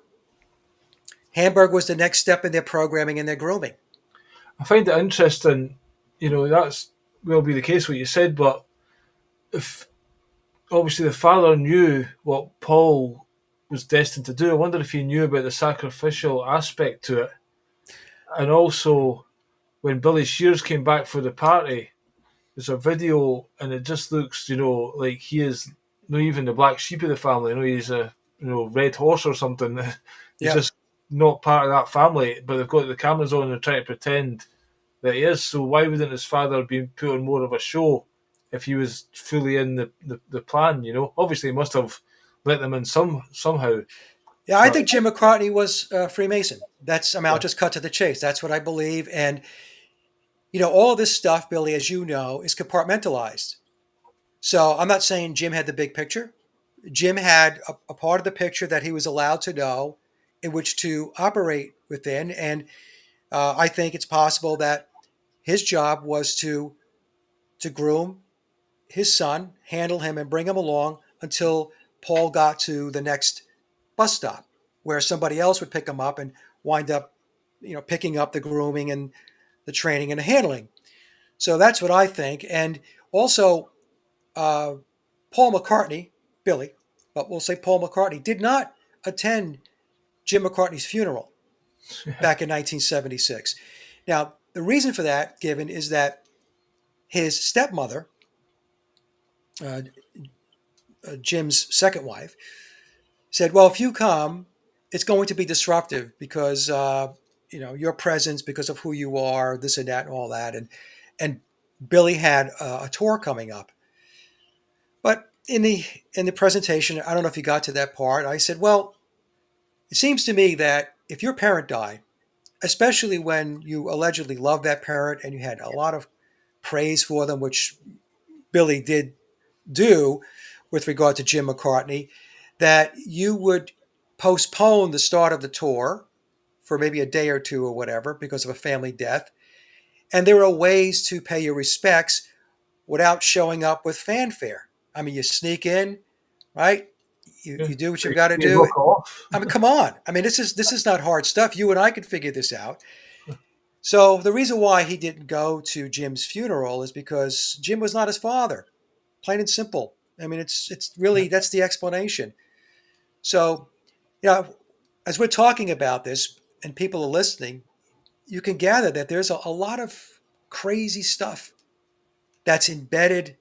Hamburg was the next step in their programming and their grooming. I find it interesting, that's will be the case what you said, but if obviously the father knew what Paul was destined to do, I wonder if he knew about the sacrificial aspect to it. And also, when Billy Shears came back for the party, there's a video and it just looks, like he is not even the black sheep of the family. He's a red horse or something. He's Yeah. just not part of that family, but they've got the cameras on and they're trying to pretend that he is. So why wouldn't his father be put on more of a show if he was fully in the plan? Obviously he must have let them in somehow. Yeah, I But think Jim McCartney was Freemason. I'll yeah, just cut to the chase. That's what I believe. And, all of this stuff, Billy, as you know, is compartmentalized. So I'm not saying Jim had the big picture. Jim had a part of the picture that he was allowed to know in which to operate within. And I think it's possible that his job was to groom his son, handle him, and bring him along until Paul got to the next bus stop, where somebody else would pick him up and wind up, picking up the grooming and the training and the handling. So that's what I think. And also, uh, Paul McCartney, Billy, but we'll say Paul McCartney, did not attend Jim McCartney's funeral back in 1976. Now, the reason for that, given, is that his stepmother, uh, Jim's second wife, said, "Well, if you come, it's going to be disruptive because your presence because of who you are, this and that and all that. And Billy had a tour coming up. But in the presentation, I don't know if you got to that part. I said, well, it seems to me that if your parent died, especially when you allegedly loved that parent and you had a lot of praise for them, which Billy did do with regard to Jim McCartney, that you would postpone the start of the tour for maybe a day or two or whatever because of a family death. And there are ways to pay your respects without showing up with fanfare. I mean, you sneak in, right? Yeah. You do what you've got to You do. walk off. I mean, come on. I mean, this is not hard stuff. You and I could figure this out. So the reason why he didn't go to Jim's funeral is because Jim was not his father, plain and simple. I mean, it's really that's the explanation. So, as we're talking about this and people are listening, you can gather that there's a lot of crazy stuff that's embedded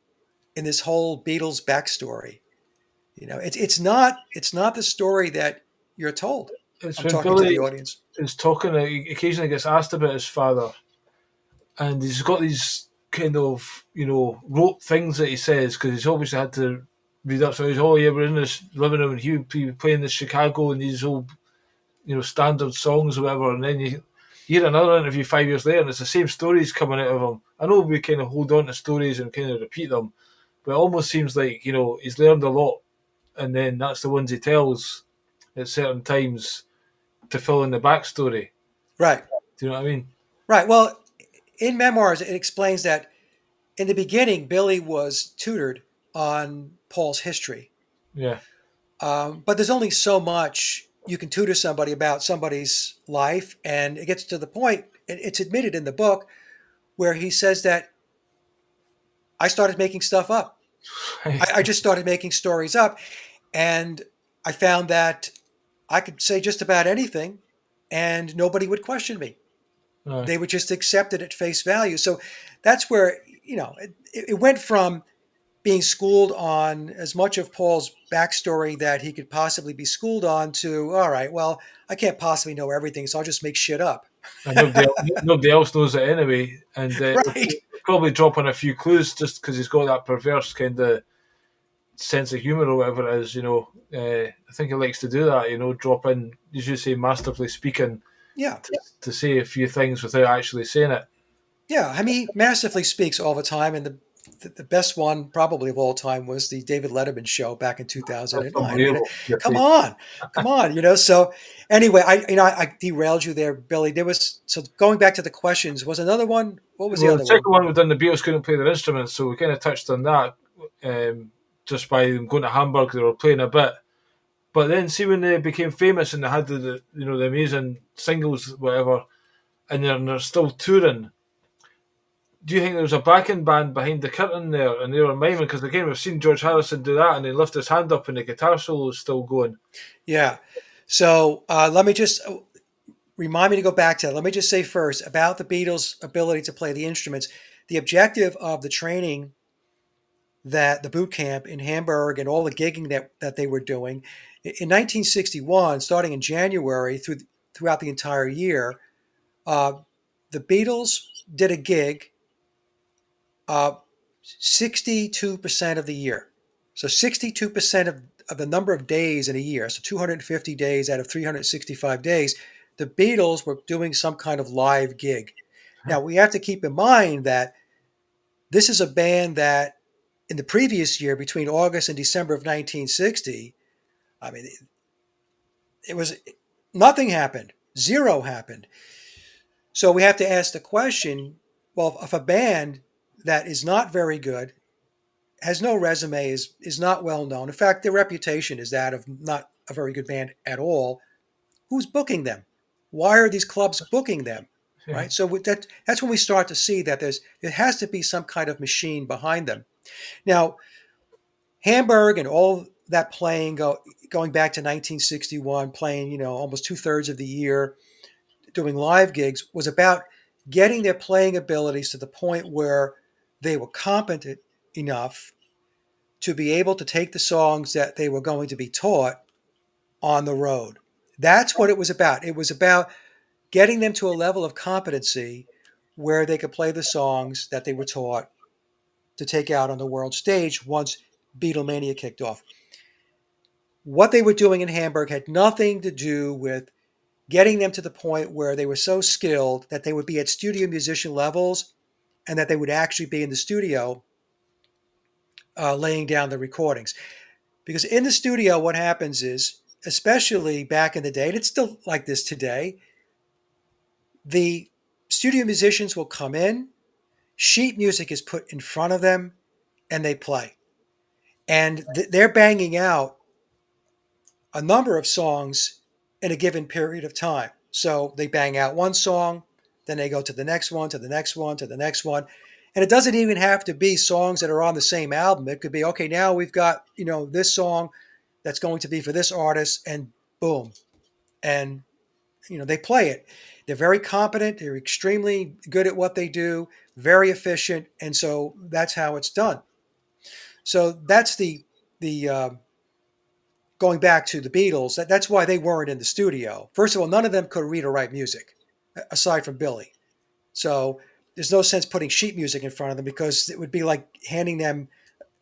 in this whole Beatles backstory. It's not the story that you're told. It's I'm when talking to the Billy audience. is talking, he occasionally gets asked about his father, and he's got these kind of, rote things that he says because he's obviously had to read up. So he's, oh yeah, we're in this living room and he would be playing this Chicago and these old, standard songs or whatever. And then you hear another interview 5 years later and it's the same stories coming out of him. I know we kind of hold on to stories and kind of repeat them, but it almost seems like, he's learned a lot and then that's the ones he tells at certain times to fill in the backstory. Right. Do you know what I mean? Right. Well, in memoirs, it explains that in the beginning, Billy was tutored on Paul's history. Yeah. But there's only so much you can tutor somebody about somebody's life. And it gets to the point, it's admitted in the book, where he says that I started making stuff up. I just started making stories up. And I found that I could say just about anything and nobody would question me. Aye. They would just accept it at face value. So that's where, it went from being schooled on as much of Paul's backstory that he could possibly be schooled on to, all right, well, I can't possibly know everything, so I'll just make shit up. And nobody else knows it anyway. And Right. probably dropping a few clues just because he's got that perverse kind of sense of humour or whatever it is. I think he likes to do that. Drop in, as you say, masterfully speaking Yeah. to say a few things without actually saying it. Yeah. I mean, he masterfully speaks all the time. And the best one probably of all time was the David Letterman show back in That's 2009. I mean, unbelievable. Your come face. on, come on, So anyway, I derailed you there, Billy. So going back to the questions, was another one. What was the Well, the other one? second one we done, the Beatles couldn't play their instruments, so we kind of touched on that just by them going to Hamburg. They were playing a bit. But then, see, when they became famous and they had the amazing singles, whatever, and they're still touring, do you think there was a backing band behind the curtain there and they were miming? Because again, we've seen George Harrison do that and he lift his hand up and the guitar solo is still going. Yeah. So let me just remind me to go back to that. Let me just say first about the Beatles' ability to play the instruments. The objective of the training that the boot camp in Hamburg and all the gigging that they were doing in 1961, starting in January throughout the entire year, uh, the Beatles did a gig 62% of the year. So 62% of the number of days in a year, so 250 days out of 365 days, the Beatles were doing some kind of live gig. Now, we have to keep in mind that this is a band that in the previous year, between August and December of 1960, I mean, it was nothing happened, zero happened. So we have to ask the question, well, if a band that is not very good, has no resume, is not well known. In fact, their reputation is that of not a very good band at all. Who's booking them? Why are these clubs booking them? Yeah. Right. So that's when we start to see that there has to be some kind of machine behind them. Now, Hamburg and all that playing going back to 1961, playing almost 2/3 of the year, doing live gigs was about getting their playing abilities to the point where they were competent enough to be able to take the songs that they were going to be taught on the road. That's what it was about. It was about getting them to a level of competency where they could play the songs that they were taught to take out on the world stage once Beatlemania kicked off. What they were doing in Hamburg had nothing to do with getting them to the point where they were so skilled that they would be at studio musician levels and that they would actually be in the studio laying down the recordings. Because in the studio, what happens is, especially back in the day, and it's still like this today, the studio musicians will come in, sheet music is put in front of them, and they play. And they're banging out a number of songs in a given period of time. So they bang out one song, then they go to the next one, to the next one, to the next one. And it doesn't even have to be songs that are on the same album. It could be, okay, now we've got, this song that's going to be for this artist, and boom. And, they play it. They're very competent. They're extremely good at what they do, very efficient. And so that's how it's done. So that's the going back to the Beatles, that's why they weren't in the studio. First of all, none of them could read or write music, aside from Billy. So there's no sense putting sheet music in front of them because it would be like handing them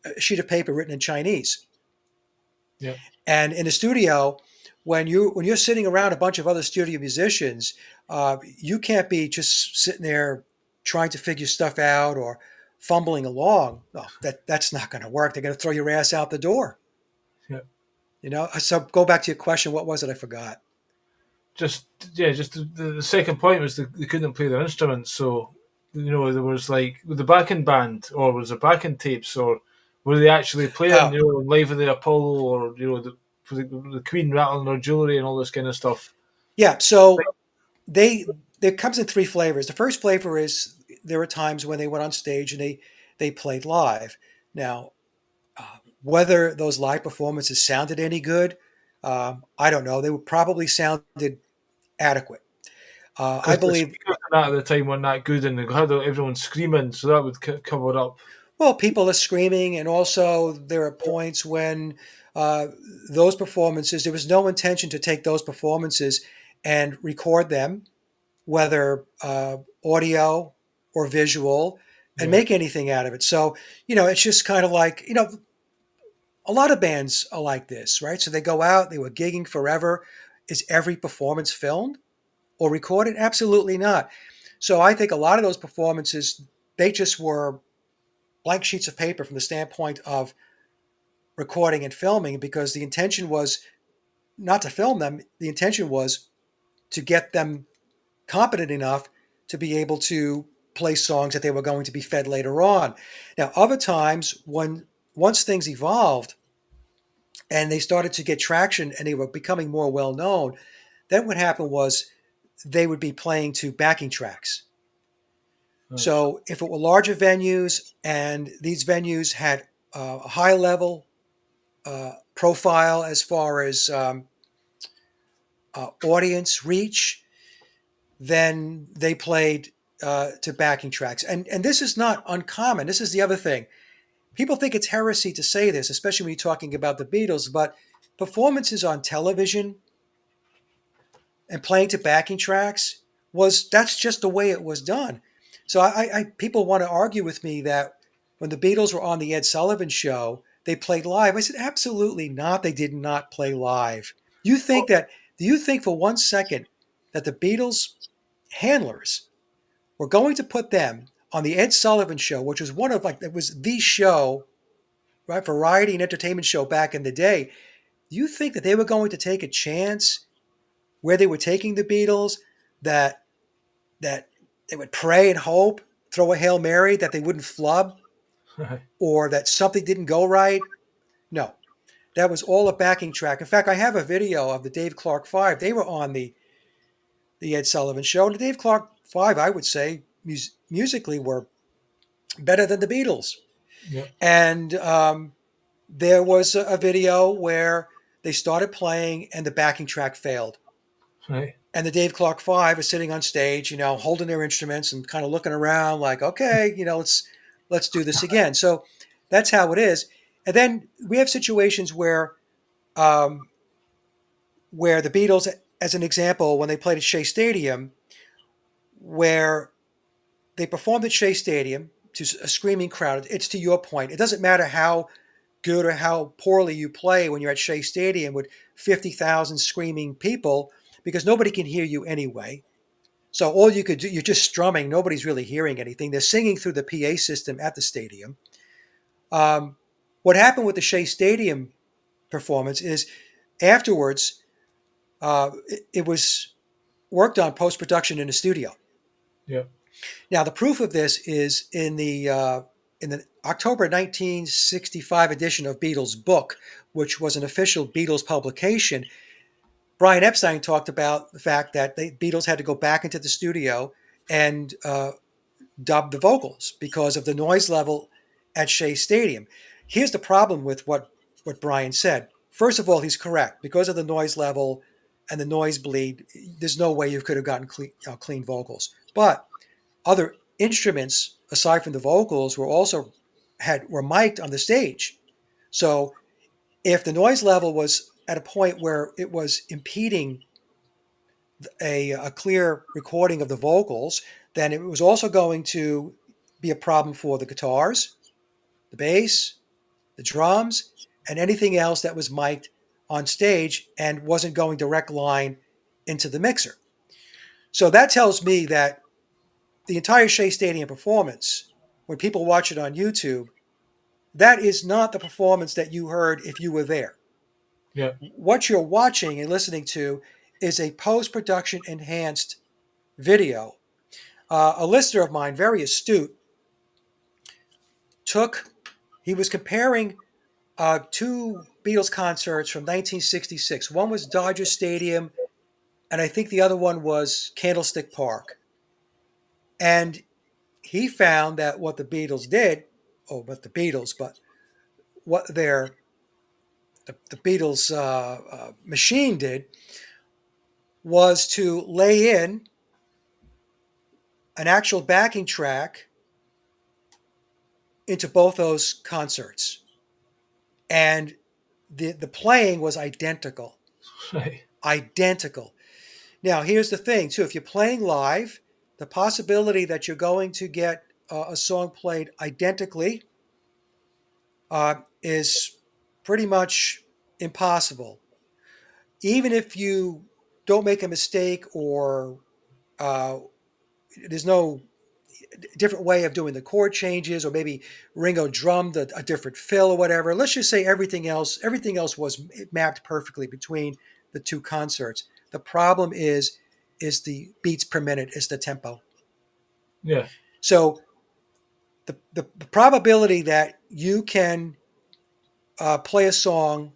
a sheet of paper written in Chinese. Yeah. And in the studio, when you're sitting around a bunch of other studio musicians, you can't be just sitting there trying to figure stuff out or fumbling along. Oh, that's not going to work. They're going to throw your ass out the door. Yeah. So go back to your question. What was it? I forgot. Just the second point was they couldn't play their instruments, so there was like with the backing band, or was there backing tapes, or were they actually playing Oh, Live of the Apollo, or the Queen rattling her jewelry and all this kind of stuff. yeah. So there comes in three flavors. The first flavor is there were times when they went on stage and they played live. Now, whether those live performances sounded any good, I don't know. They would probably sounded adequate. I Because the believe. speakers and that at the time weren't that good, and they had everyone screaming, so that would cover up. Well, people are screaming, and also there are points when uh, those performances. There was no intention to take those performances and record them, whether audio or visual, and Yeah, make anything out of it. So, it's just kind of like, a lot of bands are like this, right? So they go out, they were gigging forever. Is every performance filmed or recorded? Absolutely not. So I think a lot of those performances, they just were blank sheets of paper from the standpoint of recording and filming because the intention was not to film them. The intention was to get them competent enough to be able to play songs that they were going to be fed later on. Now, other times when once things evolved and they started to get traction and they were becoming more well known, then what happened was they would be playing to backing tracks. right. So if it were larger venues and these venues had a high level profile as far as audience reach, then they played to backing tracks. And this is not uncommon. This is the other thing. People think it's heresy to say this, especially when you're talking about the Beatles, but performances on television and playing to backing tracks that's just the way it was done. So people want to argue with me that when the Beatles were on the Ed Sullivan show, they played live. I said, absolutely not. They did not play live. You think that, do you think for 1 second that the Beatles handlers were going to put them on the Ed Sullivan show, which was one of like, it was the show, right? Variety and entertainment show back in the day. Do you think that they were going to take a chance where they were taking the Beatles that that they would pray and hope, throw a Hail Mary that they wouldn't flub or that something didn't go right? No, that was all a backing track. In fact, I have a video of the Dave Clark Five. They were on the Ed Sullivan show. And the Dave Clark Five, I would say, musically were better than the Beatles. Yeah, And there was a video where they started playing and the backing track failed. right. And the Dave Clark Five is sitting on stage, holding their instruments and kind of looking around like, okay, let's do this again. So that's how it is. And then we have situations um, where the Beatles as an example, when they played at Shea Stadium, where they performed at Shea Stadium to a screaming crowd, it's to your point. It doesn't matter how good or how poorly you play when you're at Shea Stadium with 50,000 screaming people because nobody can hear you anyway. So all you could do, you're just strumming. Nobody's really hearing anything. They're singing through the PA system at the stadium. Um, what happened with the Shea Stadium performance is afterwards, it was worked on post production in the studio. Yeah. Now, the proof of this is in the October 1965 edition of Beatles' book, which was an official Beatles publication. Brian Epstein talked about the fact that the Beatles had to go back into the studio and dub the vocals because of the noise level at Shea Stadium. Here's the problem with what Brian said. First of all, he's correct. Because of the noise level and the noise bleed, there's no way you could have gotten clean vocals. But other instruments aside from the vocals were mic'd on the stage. So if the noise level was at a point where it was impeding a clear recording of the vocals, then it was also going to be a problem for the guitars, the bass, the drums, and anything else that was mic'd on stage and wasn't going direct line into the mixer. So that tells me that the entire Shea Stadium performance, when people watch it on YouTube, that is not the performance that you heard if you were there. Yeah. What you're watching and listening to is a post production enhanced video. A listener of mine, very astute, he was comparing two Beatles concerts from 1966. One was Dodger Stadium, and I think the other one was Candlestick Park. And he found that what the Beatles did, oh, but the Beatles, but what the Beatles machine did was to lay in an actual backing track into both those concerts, and the playing was identical, Right. identical. Now, here's the thing too: if you're playing live, the possibility that you're going to get a song played identically is pretty much impossible. Even if you don't make a mistake or uh, there's no different way of doing the chord changes, or maybe Ringo drummed a different fill or whatever. Let's just say everything else was mapped perfectly between the two concerts. The problem is the beats per minute, is the tempo. Yeah. So the probability that you can play a song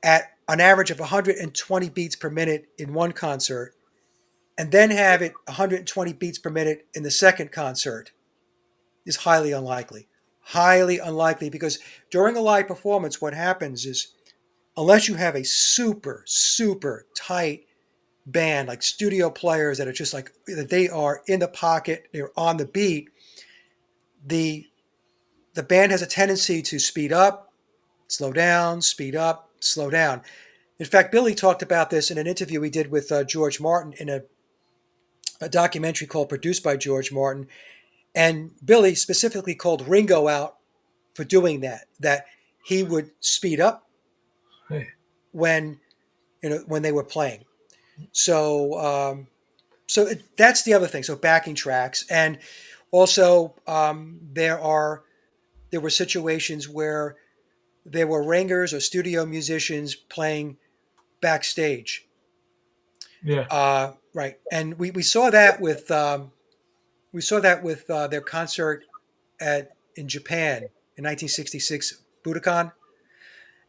at an average of 120 beats per minute in one concert and then have it 120 beats per minute in the second concert is highly unlikely. Highly unlikely, because during a live performance, what happens is, unless you have a super, super tight band, like studio players that are just like, that they are in the pocket, they're on the beat, the the band has a tendency to speed up, slow down, speed up, slow down. In fact, Billy talked about this in an interview we did with George Martin in a documentary called Produced by George Martin. And Billy specifically called Ringo out for doing that he would speed up Right. when when they were playing. So that's the other thing. So backing tracks, and also there were situations where there were ringers or studio musicians playing backstage. Yeah. Right, and we saw that with their concert in Japan in 1966, Budokan.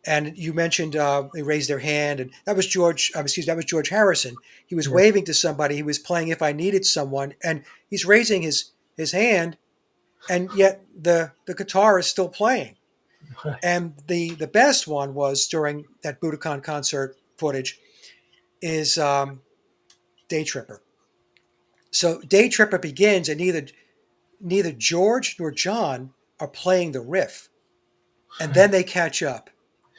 And you mentioned they raised their hand, and that was that was George Harrison. He was Yeah. waving to somebody. He was playing "If I Needed Someone," and he's raising his hand, and yet the guitar is still playing. Right. And the best one was during that Budokan concert footage is Day Tripper. So Day Tripper begins, and neither George nor John are playing the riff, and then they catch up.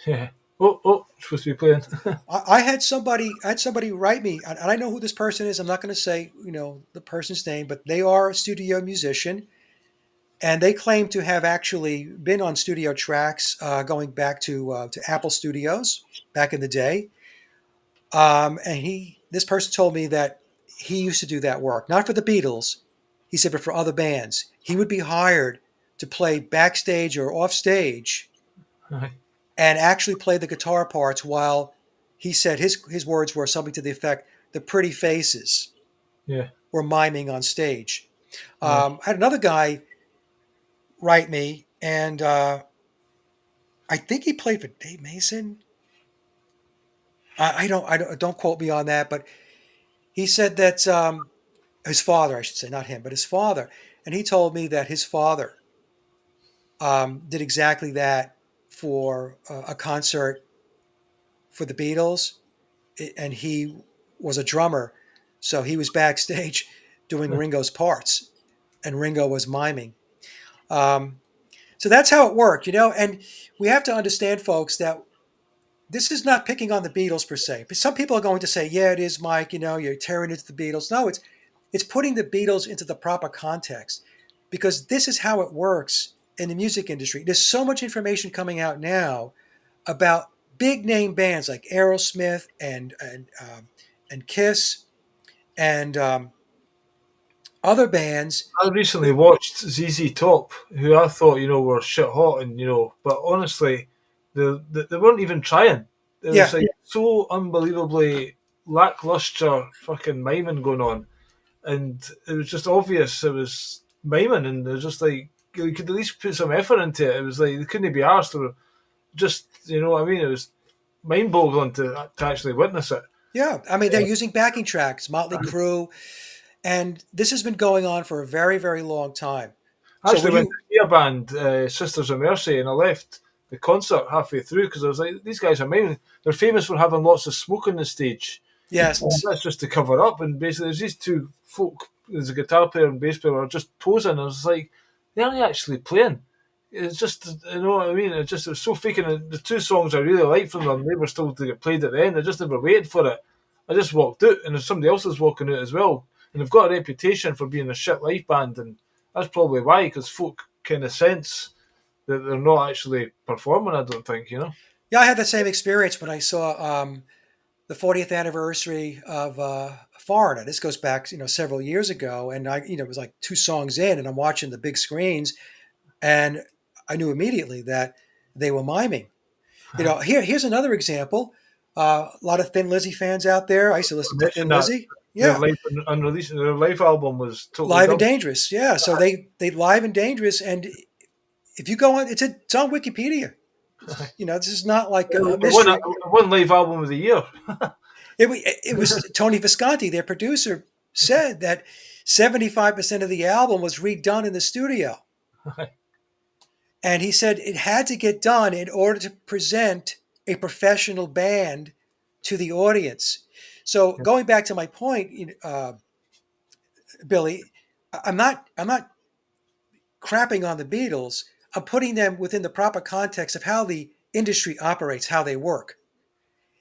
Yeah. Oh, supposed to be playing. I had somebody write me, and I know who this person is. I'm not going to say the person's name, but they are a studio musician, and they claim to have actually been on studio tracks going back to Apple Studios back in the day. And this person told me that he used to do that work, not for the Beatles, he said, but for other bands. He would be hired to play backstage or off stage Aye. and actually play the guitar parts while he said his words were something to the effect, the pretty faces Yeah. were miming on stage. Aye. I had another guy write me, and I think he played for Dave Mason. Don't quote me on that, but he said that his father, I should say, not him, but his father, and he told me that his father did exactly that for a concert for the Beatles, and he was a drummer, so he was backstage doing Ringo's parts, and Ringo was miming. Um, so that's how it worked, And we have to understand, folks, that this is not picking on the Beatles per se. But some people are going to say, "Yeah, it is, Mike. You're tearing into the Beatles." No, it's putting the Beatles into the proper context because this is how it works in the music industry. There's so much information coming out now about big name bands like Aerosmith and Kiss and other bands. I recently watched ZZ Top, who I thought were shit hot, and but honestly, they weren't even trying. It was Yeah, like so unbelievably lackluster fucking miming going on, and it was just obvious it was miming, and it was just like you could at least put some effort into it. It was like they couldn't be asked, or just what I mean. It was mind boggling to actually witness it. yeah. I mean, they're using backing tracks, Motley Crue, and this has been going on for a very, very long time. I So actually when went you, to see a band, Sisters of Mercy, and I left the concert halfway through because I was like, these guys are amazing. They're famous for having lots of smoke on the stage. yes, That's just to cover up. And basically, there's these two folk, there's a guitar player and bass player, are just posing. I was like, they aren't actually playing. It's just, you know what I mean? It was so fake. And the two songs I really liked from them, they were still to get played at the end. I just never waited for it. I just walked out, and there's somebody else is walking out as well. And they've got a reputation for being a shit live band, and that's probably why, because folk kind of sense that they're not actually performing. I don't think, yeah, I had that same experience when I saw the 40th anniversary of Foreigner. This goes back, several years ago, and it was like two songs in, and I'm watching the big screens, and I knew immediately that they were miming. Here's another example. A lot of Thin Lizzy fans out there. I used to I listen to Thin mentioned that Lizzy. their Yeah, live unreleased, their live album was totally Live and done. Dangerous. Yeah, so they Live and Dangerous, and if you go on, it's on Wikipedia. This is not like a mystery. One live album of the year. It was Tony Visconti, their producer, said that 75% of the album was redone in the studio. And he said it had to get done in order to present a professional band to the audience. So going back to my point, Billy, I'm not crapping on the Beatles. I'm putting them within the proper context of how the industry operates, how they work.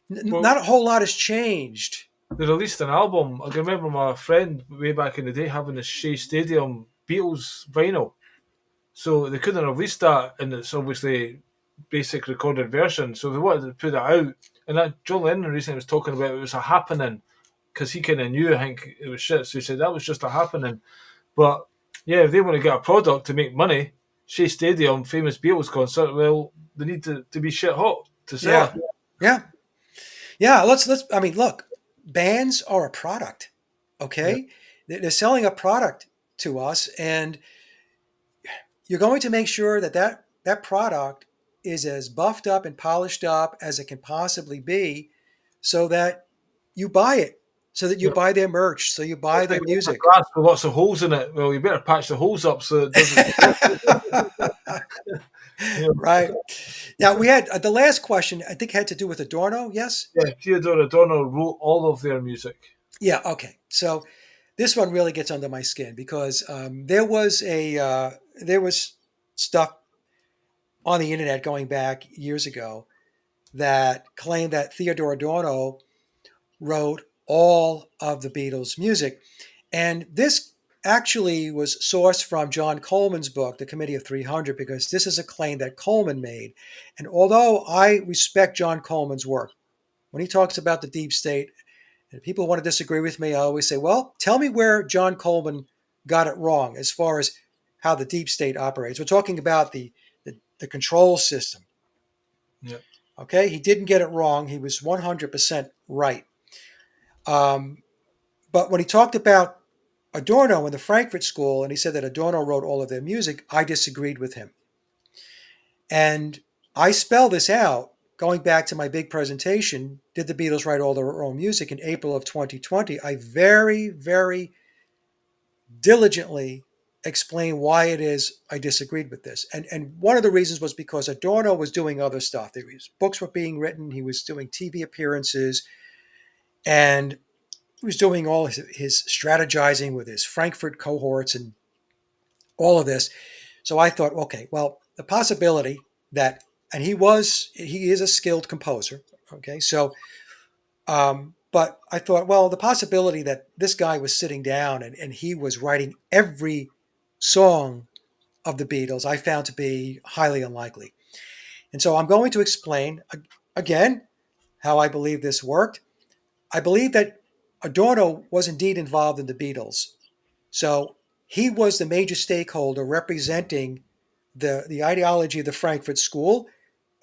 Well, Not a whole lot has changed. they released an album. I can remember my friend way back in the day having the Shea Stadium Beatles vinyl. So they couldn't release that in its obviously basic recorded version. So they wanted to put it out. And that John Lennon recently was talking about it was a happening because he kind of knew, I think, it was shit. So he said that was just a happening. But yeah, if they want to get a product to make money, Shea Stadium, famous Beatles concert, well, they need to be shit hot to sell Yeah, it. yeah, yeah. Let's. I mean, look, bands are a product. Yeah, Okay, they're selling a product to us, and you're going to make sure that product is as buffed up and polished up as it can possibly be, so that you buy it, so that you yeah. buy their merch, so you buy It's their like a music. glass with lots of holes in it. Well, you better patch the holes up so it doesn't. You know, Right. Now we had the last question. I think had to do with Adorno. Yes. yeah, Theodore Adorno wrote all of their music. Yeah. Okay. So this one really gets under my skin because there was stuff on the internet going back years ago that claimed that Theodore Adorno wrote all of the Beatles' music. And this actually was sourced from John Coleman's book, The Committee of 300, because this is a claim that Coleman made. And although I respect John Coleman's work, when he talks about the deep state, and people want to disagree with me, I always say, well, tell me where John Coleman got it wrong as far as how the deep state operates. We're talking about the control system. Yeah. Okay, he didn't get it wrong. He was 100% right. Um, but when he talked about Adorno in the Frankfurt School, and he said that Adorno wrote all of their music, I disagreed with him. And I spell this out going back to my big presentation, Did the Beatles Write All Their Own Music, in April of 2020. I very, very diligently explain why it is I disagreed with this. And one of the reasons was because Adorno was doing other stuff. Books were being written, he was doing TV appearances, and he was doing all his strategizing with his Frankfurt cohorts and all of this. So I thought, okay, well, the possibility that, and he is a skilled composer. Okay, so, but I thought, well, the possibility that this guy was sitting down and he was writing every song of the Beatles, I found to be highly unlikely. And so I'm going to explain again how I believe this worked. I believe that Adorno was indeed involved in the Beatles. So he was the major stakeholder representing the ideology of the Frankfurt School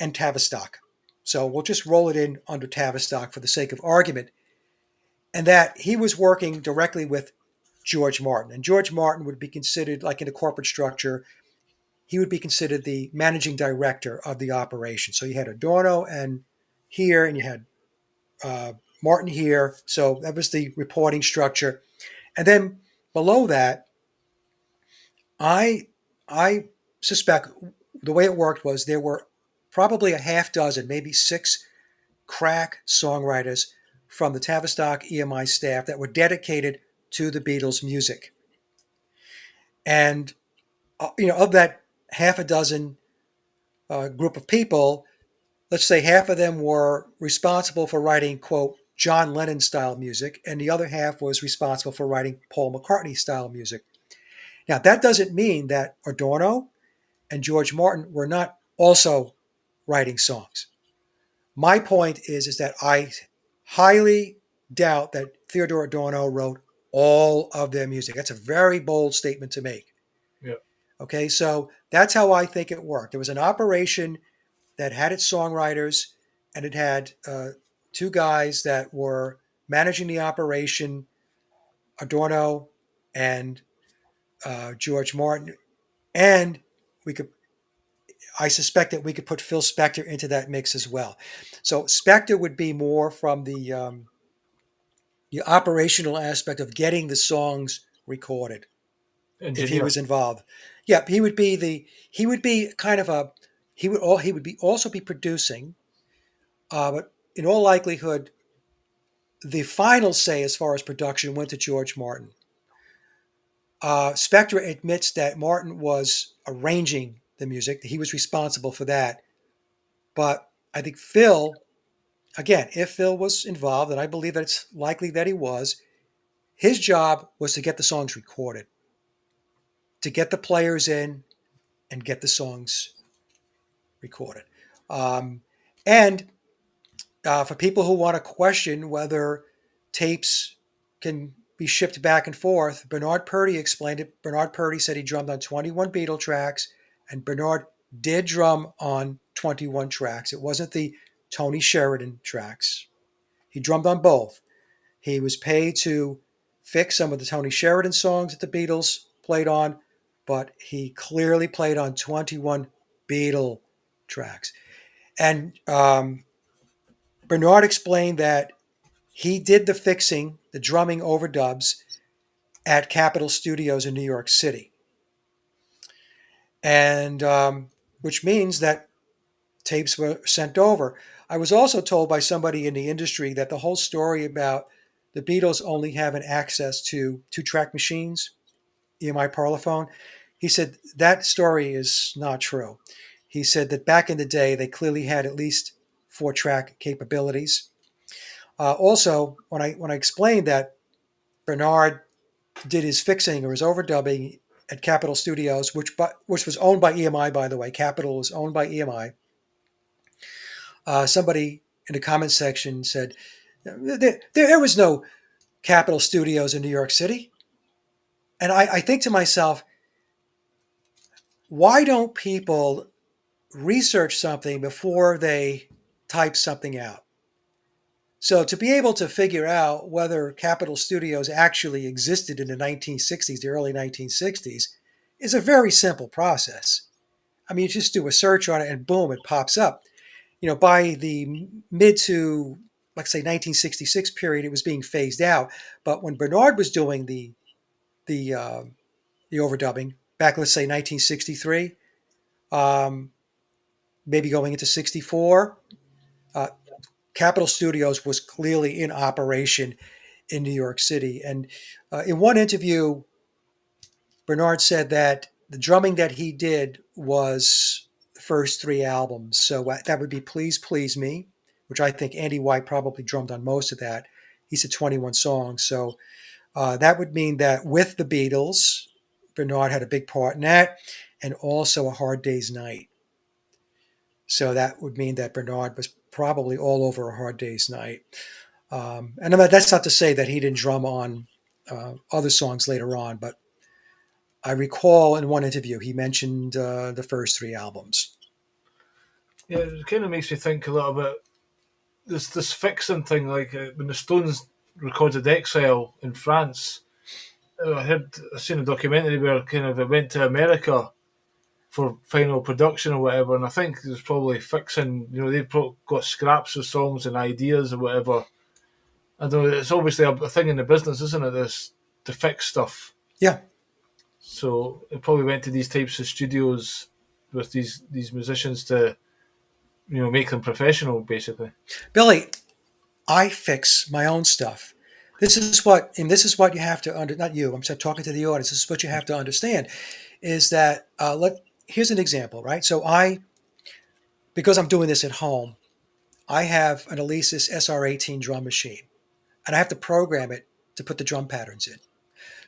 and Tavistock. So we'll just roll it in under Tavistock for the sake of argument. And that he was working directly with George Martin. And George Martin would be considered, like in a corporate structure, he would be considered the managing director of the operation. So you had Adorno and here, and you had Martin here. So that was the reporting structure. And then below that, I I suspect the way it worked was there were probably a half dozen, maybe six crack songwriters from the Tavistock EMI staff that were dedicated to the Beatles' music. And of that half a dozen group of people, let's say half of them were responsible for writing, quote, John Lennon style music, and the other half was responsible for writing Paul McCartney style music. Now, that doesn't mean that Adorno and George Martin were not also writing songs. My point is that I highly doubt that Theodore Adorno wrote all of their music. That's a very bold statement to make. Yeah. Okay, so that's how I think it worked. There was an operation that had its songwriters, and it had two guys that were managing the operation, Adorno and George Martin. And we could, I suspect that we could put Phil Spector into that mix as well. So Spector would be more from the operational aspect of getting the songs recorded if he Engineer. was involved. Yeah, he would be kind of a he would be also be producing, but in all likelihood, the final say as far as production went to George Martin. Spector admits that Martin was arranging the music; he was responsible for that. But I think Phil, again, if Phil was involved, and I believe that it's likely that he was, his job was to get the songs recorded, to get the players in and get the songs recorded. Um, and for people who want to question whether tapes can be shipped back and forth, Bernard Purdy explained it. Bernard Purdy said he drummed on 21 Beatle tracks, and Bernard did drum on 21 tracks. It wasn't the Tony Sheridan tracks. He drummed on both. He was paid to fix some of the Tony Sheridan songs that the Beatles played on, but he clearly played on 21 Beatle tracks. And Bernard explained that he did the fixing, the drumming overdubs at Capitol Studios in New York City. And which means that tapes were sent over. I was also told by somebody in the industry that the whole story about the Beatles only having access to two-track machines, EMI Parlophone, he said that story is not true. He said that back in the day, they clearly had at least 4-track capabilities. Also, when I explained that Bernard did his fixing or his overdubbing at Capitol Studios, which was owned by EMI, by the way. Capitol was owned by EMI. Somebody in the comment section said there was no Capitol Studios in New York City, and I think to myself, why don't people research something before they type something out? So to be able to figure out whether Capitol Studios actually existed in the 1960s, the early 1960s, is a very simple process. I mean, you just do a search on it and boom, it pops up. By the mid to, let's say, 1966 period, it was being phased out. But when Bernard was doing the overdubbing back, let's say 1963, maybe going into 64, Capitol Studios was clearly in operation in New York City. And in one interview, Bernard said that the drumming that he did was the first 3 albums. So that would be Please Please Me, which I think Andy White probably drummed on most of that. He said 21 songs. So that would mean that with the Beatles, Bernard had a big part in that, and also A Hard Day's Night. So that would mean that Bernard was probably all over A Hard Day's Night. And that's not to say that he didn't drum on other songs later on, but I recall in one interview he mentioned the first 3 albums. Yeah, it kind of makes me think a little bit. This fixing thing, like when the Stones recorded Exile in France, I seen a documentary where kind of it went to America for final production or whatever, and I think there's probably fixing. They've got scraps of songs and ideas or whatever. I don't know. It's obviously a thing in the business, isn't it? This to fix stuff. Yeah. So it probably went to these types of studios with these musicians to, make them professional, basically. Billy, I fix my own stuff. This is what you have to not you. I'm talking to the audience. This is what you have to understand, is that here's an example, right? So because I'm doing this at home, I have an Alesis SR18 drum machine, and I have to program it to put the drum patterns in.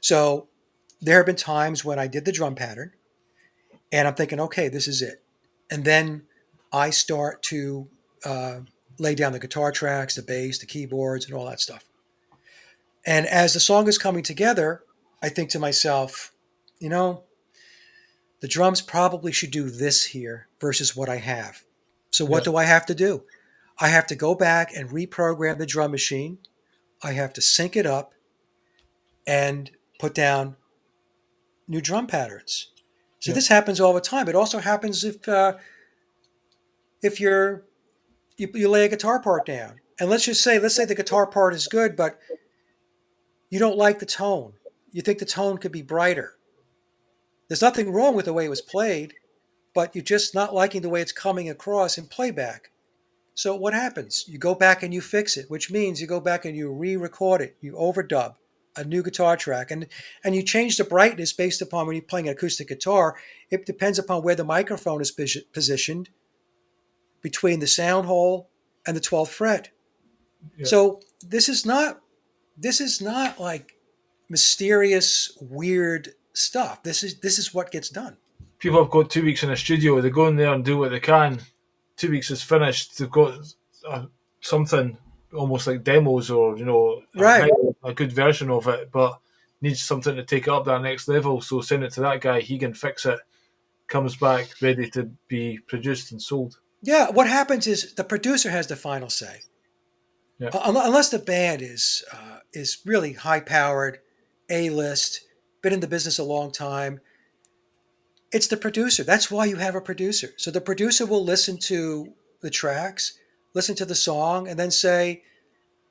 So there have been times when I did the drum pattern, and I'm thinking, okay, this is it, and then I start to lay down the guitar tracks, the bass, the keyboards, and all that stuff. And as the song is coming together, I think to myself, the drums probably should do this here versus what I have. So what do I have to do? I have to go back and reprogram the drum machine. I have to sync it up and put down new drum patterns. So this happens all the time. It also happens if you lay a guitar part down, and let's say the guitar part is good, but you don't like the tone. You think the tone could be brighter. There's nothing wrong with the way it was played, but you're just not liking the way it's coming across in playback. So what happens? You go back and you fix it, which means you go back and you re-record it, you overdub a new guitar track, and you change the brightness based upon when you're playing an acoustic guitar. It depends upon where the microphone is positioned between the sound hole and the 12th fret. Yeah. So this is not like mysterious, weird stuff. This is what gets done. People have got 2 weeks in a studio. They go in there and do what they can. 2 weeks is finished. They've got something almost like demos or, right. a good version of it, but needs something to take it up that next level. So send it to that guy. He can fix it. Comes back ready to be produced and sold. Yeah, what happens is the producer has the final say. Yeah. Unless the band is really high-powered, A-list, been in the business a long time, it's the producer. That's why you have a producer. So the producer will listen to the tracks, listen to the song, and then say,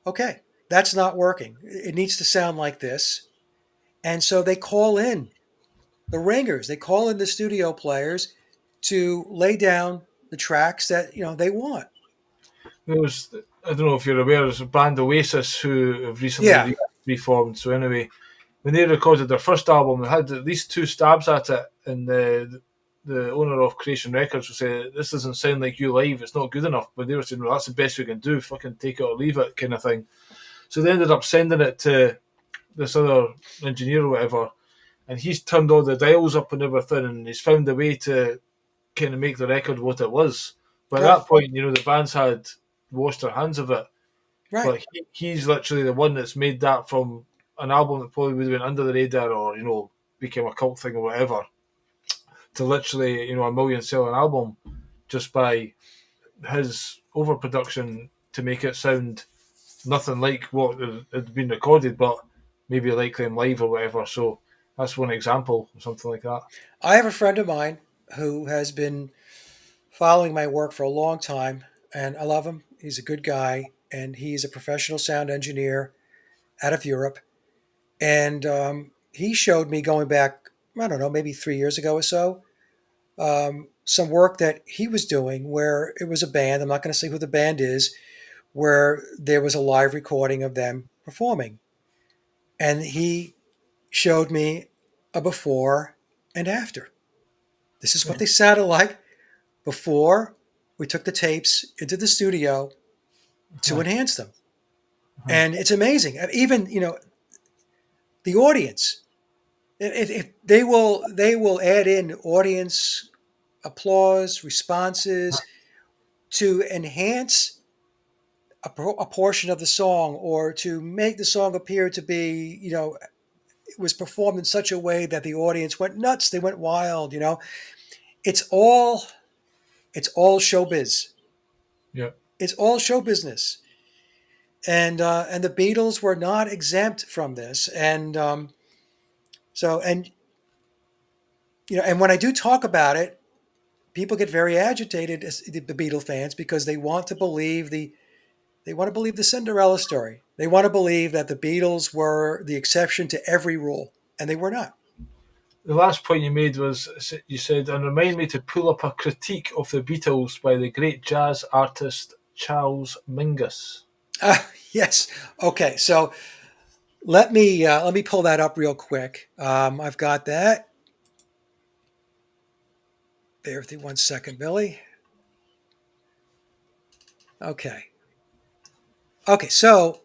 okay, that's not working. It needs to sound like this. And so they call in the ringers. They call in the studio players to lay down the tracks that they want. I don't know if you're aware, there's a band Oasis who have recently reformed. So anyway, when they recorded their first album, they had at least 2 stabs at it, and the owner of Creation Records would say, "This doesn't sound like you live. It's not good enough." But they were saying, "Well, that's the best we can do. Fucking take it or leave it," kind of thing. So they ended up sending it to this other engineer or whatever, and he's turned all the dials up and everything, and he's found a way to kind of make the record what it was. But at Good. that point, the bands had washed their hands of it. Right. But he's literally the one that's made that from an album that probably would have been under the radar or, became a cult thing or whatever, to literally, a million selling album just by his overproduction to make it sound nothing like what had been recorded, but maybe like them live or whatever. So that's one example, something like that. I have a friend of mine who has been following my work for a long time, and I love him. He's a good guy, and he's a professional sound engineer out of Europe. And he showed me going back, I don't know, maybe 3 years ago or so, some work that he was doing where it was a band. I'm not going to say who the band is, where there was a live recording of them performing. And he showed me a before and after. This is what they sounded like before we took the tapes into the studio to enhance them. And it's amazing. Even, the audience, if they will add in audience applause, responses to enhance a portion of the song or to make the song appear to be, it was performed in such a way that the audience went nuts. They went wild, It's all showbiz. Yeah. It's all show business. And the Beatles were not exempt from this. And when I do talk about it, people get very agitated, as the Beatle fans, because they want to believe the Cinderella story. They want to believe that the Beatles were the exception to every rule, and they were not. The last point you made was you said, and remind me to pull up a critique of the Beatles by the great jazz artist Charles Mingus. Yes. Okay. So let me pull that up real quick. I've got that. Bear with me 1 second, Billy. Okay. Okay. So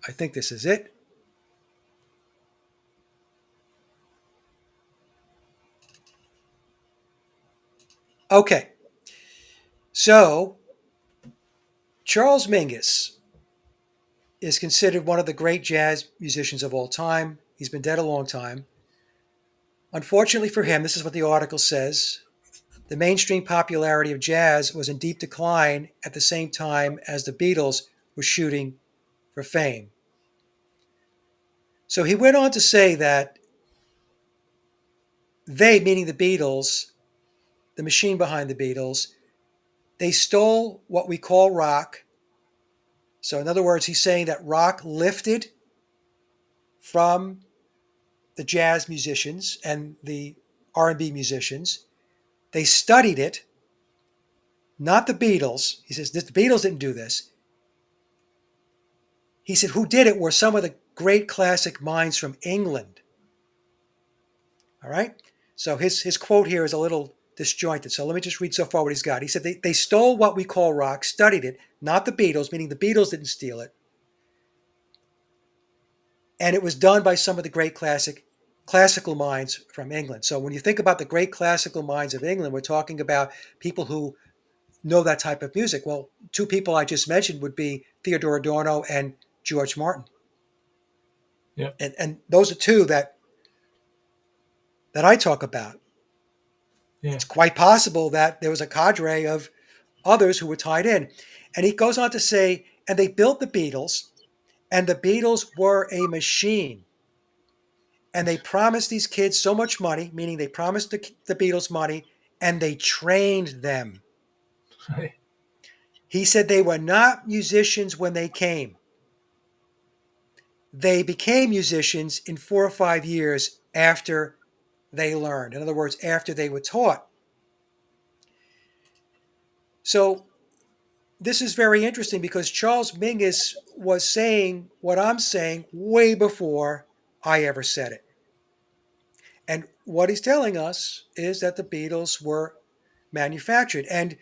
I think this is it. Okay. So Charles Mingus is considered one of the great jazz musicians of all time. He's been dead a long time. Unfortunately for him, this is what the article says. The mainstream popularity of jazz was in deep decline at the same time as the Beatles were shooting for fame. So he went on to say that they, meaning the Beatles, the machine behind the Beatles, they stole what we call rock. So in other words, he's saying that rock lifted from the jazz musicians and the R&B musicians. They studied it, not the Beatles. He says the Beatles didn't do this. He said who did it were some of the great classic minds from England. All right? So his quote here is a little disjointed. So let me just read so far what he's got. He said they stole what we call rock, studied it, not the Beatles, meaning the Beatles didn't steal it. And it was done by some of the great classical minds from England. So when you think about the great classical minds of England, we're talking about people who know that type of music. Well, two people I just mentioned would be Theodore Adorno and George Martin. Yeah. And those are two that I talk about. Yeah. It's quite possible that there was a cadre of others who were tied in. And he goes on to say, and they built the Beatles, and the Beatles were a machine. And they promised these kids so much money, meaning they promised the Beatles money, and they trained them. Right. He said they were not musicians when they came. They became musicians in 4 or 5 years after they learned. In other words, after they were taught. So this is very interesting because Charles Mingus was saying what I'm saying way before I ever said it. And what he's telling us is that the Beatles were manufactured. And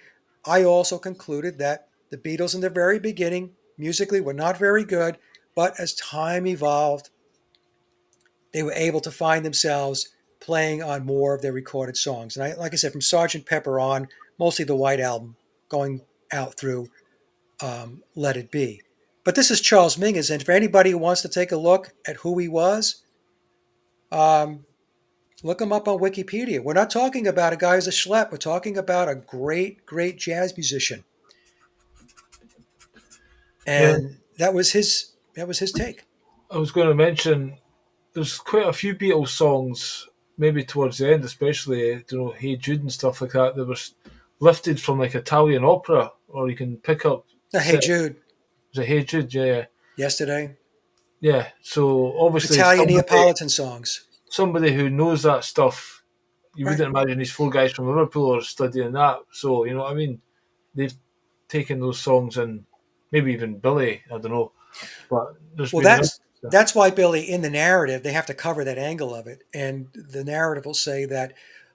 I also concluded that the Beatles in the very beginning musically were not very good, but as time evolved, they were able to find themselves playing on more of their recorded songs. And like I said, from Sergeant Pepper on, mostly the White Album, going out through Let It Be. But this is Charles Mingus, and for anybody who wants to take a look at who he was, um, look him up on Wikipedia. We're not talking about a guy who's a schlep. We're talking about a great, great jazz musician, Yeah, and that was his take. I was going to mention there's quite a few Beatles songs, maybe towards the end, especially Hey Jude and stuff like that. That was lifted from like Italian opera, or you can pick up. Hey Jude, Was it Hey Jude? Yeah, yesterday, yeah. So obviously Italian Neapolitan songs. somebody who knows that stuff, you Right. wouldn't imagine these four guys from Liverpool are studying that. So you know what I mean? They've taken those songs and maybe even Billy. I don't know, but there's Well, been that's why Billy, in the narrative, they have to cover that angle of it, and the narrative will say that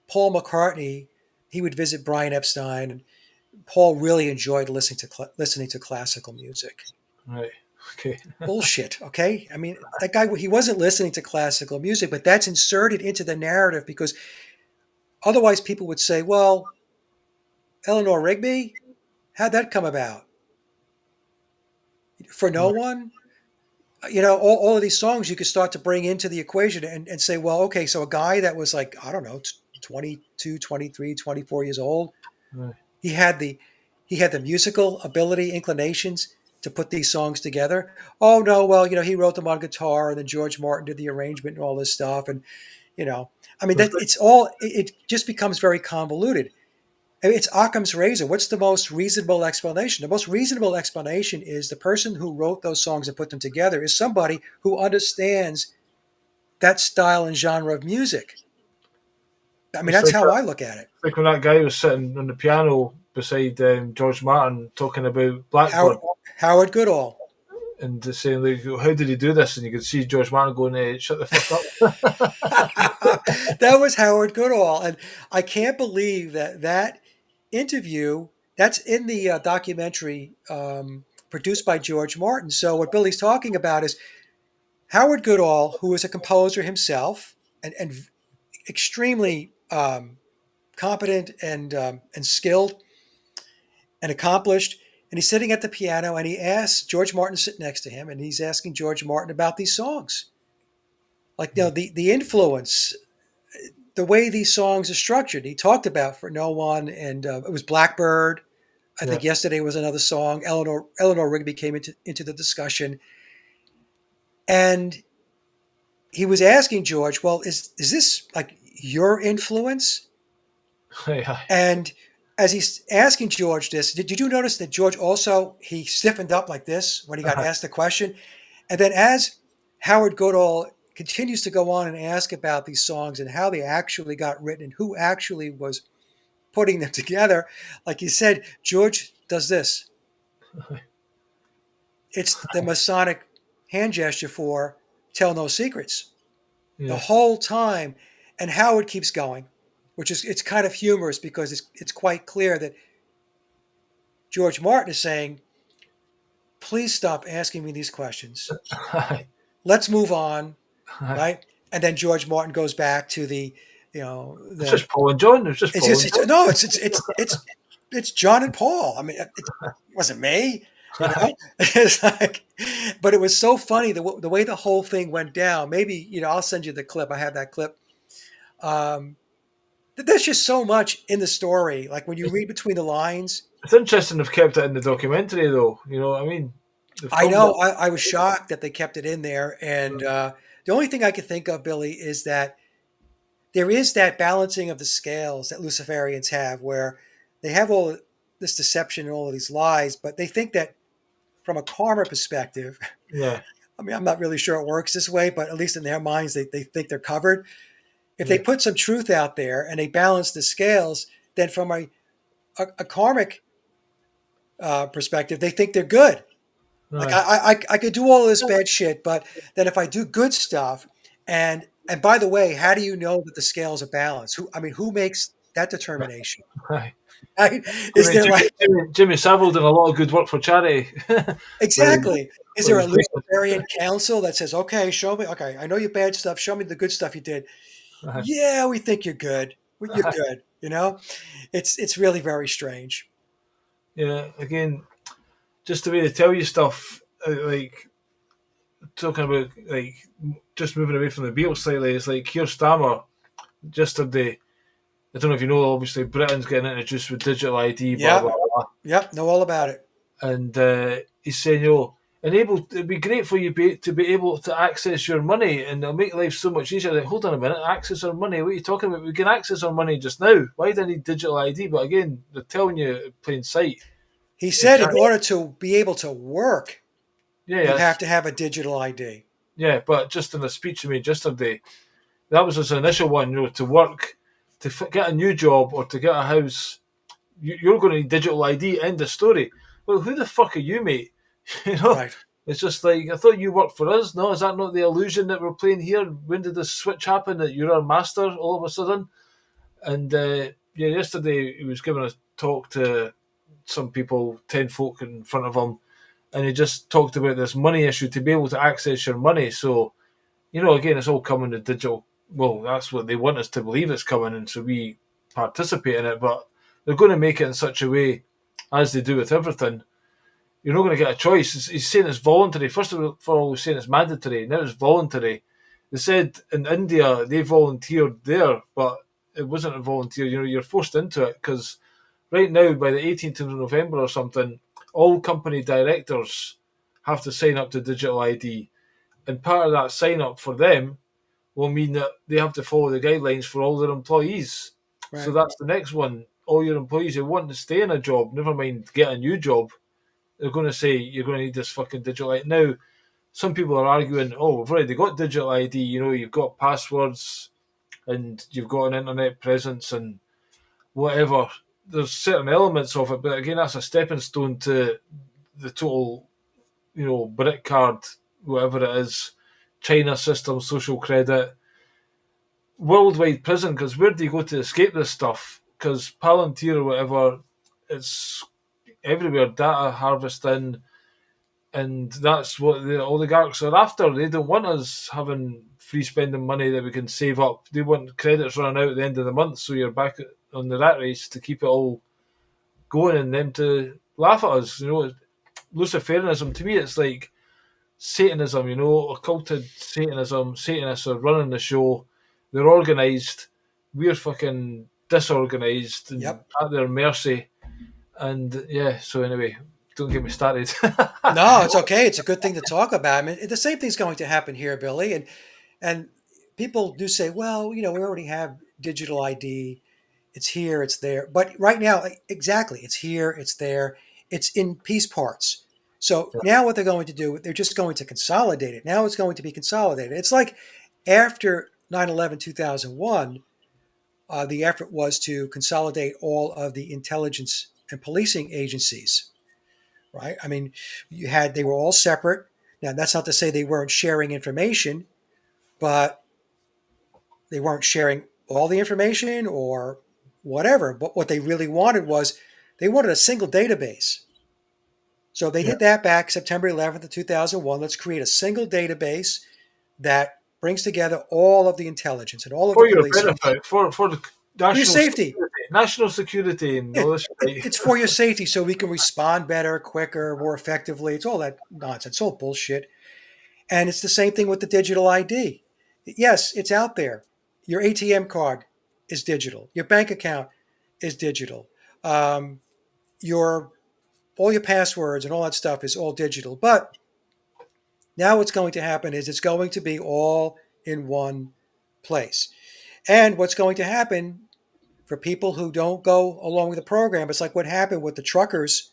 Paul McCartney, he would visit Brian Epstein, and Paul really enjoyed listening to classical music. right. Okay. Bullshit. Okay, I mean that guy, he wasn't listening to classical music, but that's inserted into the narrative because otherwise people would say, well, Eleanor Rigby, how'd that come about? For no one? All of these songs you could start to bring into the equation and say, well, okay, so a guy that was like, I don't know, 22, 23, 24 years old, Right. he had the he had the musical ability, inclinations to put these songs together. Oh no, well, he wrote them on guitar and then George Martin did the arrangement and all this stuff. And, I mean, There's that it just becomes very convoluted. I mean, it's Occam's razor. What's the most reasonable explanation? The most reasonable explanation is the person who wrote those songs and put them together is somebody who understands that style and genre of music. I mean, It's that's like how I look at it. when that guy was sitting on the piano beside George Martin talking about Howard, Blackbird Howard Goodall. and just saying, like, how did he do this? And you could see George Martin going, shut the fuck up. That was Howard Goodall. And I can't believe that interview, that's in the documentary produced by George Martin. So what Billy's talking about is Howard Goodall, who is a composer himself and extremely competent and skilled and accomplished. And he's sitting at the piano and he asks George Martin to sit next to him and he's asking George Martin about these songs. Like, the influence, the way these songs are structured. He talked about For No One and it was Blackbird. I Yeah. think Yesterday was another song. Eleanor Rigby came into the discussion. And he was asking George, well, is this like your influence? Yeah. And as he's asking George this, did you notice that George also, he stiffened up like this when he got asked the question? And then as Howard Goodall continues to go on and ask about these songs and how they actually got written and who actually was putting them together, like you said, George does this. It's the Masonic hand gesture for tell no secrets the Yeah. whole time. And Howard keeps going, which is, it's kind of humorous because it's quite clear that George Martin is saying, please stop asking me these questions. Let's move on, right? And then George Martin goes back to It's the just Paul and John. It's just it's Paul just and John. no, it's John and Paul. I mean, it wasn't me, It's like, but it was so funny the way the whole thing went down. Maybe I'll send you the clip. I have that clip. Um, there's just so much in the story. Like when you read between the lines, It's interesting they've kept it in the documentary, though. You know what I mean? They I filmed know it. I was shocked that they kept it in there. And the only thing I could think of, Billy, is that there is that balancing of the scales that Luciferians have, where they have all this deception and all of these lies, but they think that from a karma perspective, Yeah. I mean, I'm not really sure it works this way, but at least in their minds, they think they're covered. If they Yeah. put some truth out there and they balance the scales, then from a karmic perspective, they think they're good. Like Aye. I could do all this bad shit, but then if I do good stuff and And by the way, how do you know that the scales are balanced? Who makes that determination? Aye. Right? Is Jimmy, there like Jimmy Savile did a lot of good work for charity. with his, exactly? Is with there a his Luciferian council that says, "Okay, show me. Okay, I know your bad stuff. Show me the good stuff you did." Aye. Yeah, we think you're good. You're good. It's really very strange. Yeah, again, just the way they tell you stuff, like talking about like just moving away from the Beatles slightly, is like Keir Starmer yesterday. I don't know if you know, obviously Britain's getting introduced with digital ID, blah blah Yep. blah, Yep. Know all about it. and he's saying, it'd be great for you to be able to access your money, and it'll make life so much easier. Like, hold on a minute, access our money? What are you talking about? We can access our money just now. Why do I need digital ID? But again, they're telling you in plain sight. He said in Exactly. order to be able to work, Yeah, you have yes, to have a digital ID. yeah. But just in a speech he made yesterday, that was his initial one. To work, to get a new job or to get a house, you're going to need digital ID. End of story. Well, who the fuck are you, mate? you know, Right. it's just like I thought you worked for us. No, is that not the illusion that we're playing here? When did this switch happen? That you're our master all of a sudden? And yeah, yesterday he was giving a talk to some people, 10 folk in front of him, and he just talked about this money issue to be able to access your money. So again, it's all coming to digital. Well, that's what they want us to believe it's coming, and so we participate in it. But they're going to make it in such a way, as they do with everything. You're not going to get a choice. He's saying it's voluntary. First of all, he's saying it's mandatory. Now it's voluntary. They said in India they volunteered there, but it wasn't a volunteer. You're forced into it because right now, by the 18th of November or something, all company directors have to sign up to digital ID, and part of that sign up for them will mean that they have to follow the guidelines for all their employees. So Right. that's the next one. All your employees who want to stay in a job, never mind get a new job, they're going to say you're going to need this fucking digital ID. Now, some people are arguing, oh, we've already got digital ID. You've got passwords and you've got an internet presence and whatever. There's certain elements of it, but again, that's a stepping stone to the total, brick card, whatever it is, China system, social credit, worldwide prison. Because where do you go to escape this stuff? Because Palantir or whatever, it's everywhere, data harvesting, and that's what the oligarchs are after. They don't want us having free spending money that we can save up. They want credits running out at the end of the month, so you're back on the rat race to keep it all going, and them to laugh at us. Luciferianism to me, it's like Satanism. Occulted Satanism. Satanists are running the show. They're organised. We're fucking disorganised and Yep. at their mercy. And yeah, so anyway, don't get me started. No, it's okay. It's a good thing to talk about. The same thing's going to happen here, Billy. And people do say, well, we already have digital ID. It's here, it's there. But right now, exactly, it's here, it's there, it's in piece parts. So now what they're going to do, they're just going to consolidate it. Now it's going to be consolidated. It's like after 9/11, 2001, the effort was to consolidate all of the intelligence and policing agencies, right? They were all separate. Now, that's not to say they weren't sharing information, but they weren't sharing all the information or whatever. But what they really wanted was they wanted a single database. So they Yeah. did that back September 11th of 2001. Let's create a single database that brings together all of the intelligence and all of the For your policing benefit, for the for your safety. national security, and all this shit. It's for your safety so we can respond better, quicker, more effectively. It's all that nonsense. It's all bullshit. And it's the same thing with the digital ID. Yes, it's out there. Your ATM card is digital. Your bank account is digital. Um, your all your passwords and all that stuff is all digital. But now what's going to happen is it's going to be all in one place. And what's going to happen for people who don't go along with the program, it's like what happened with the truckers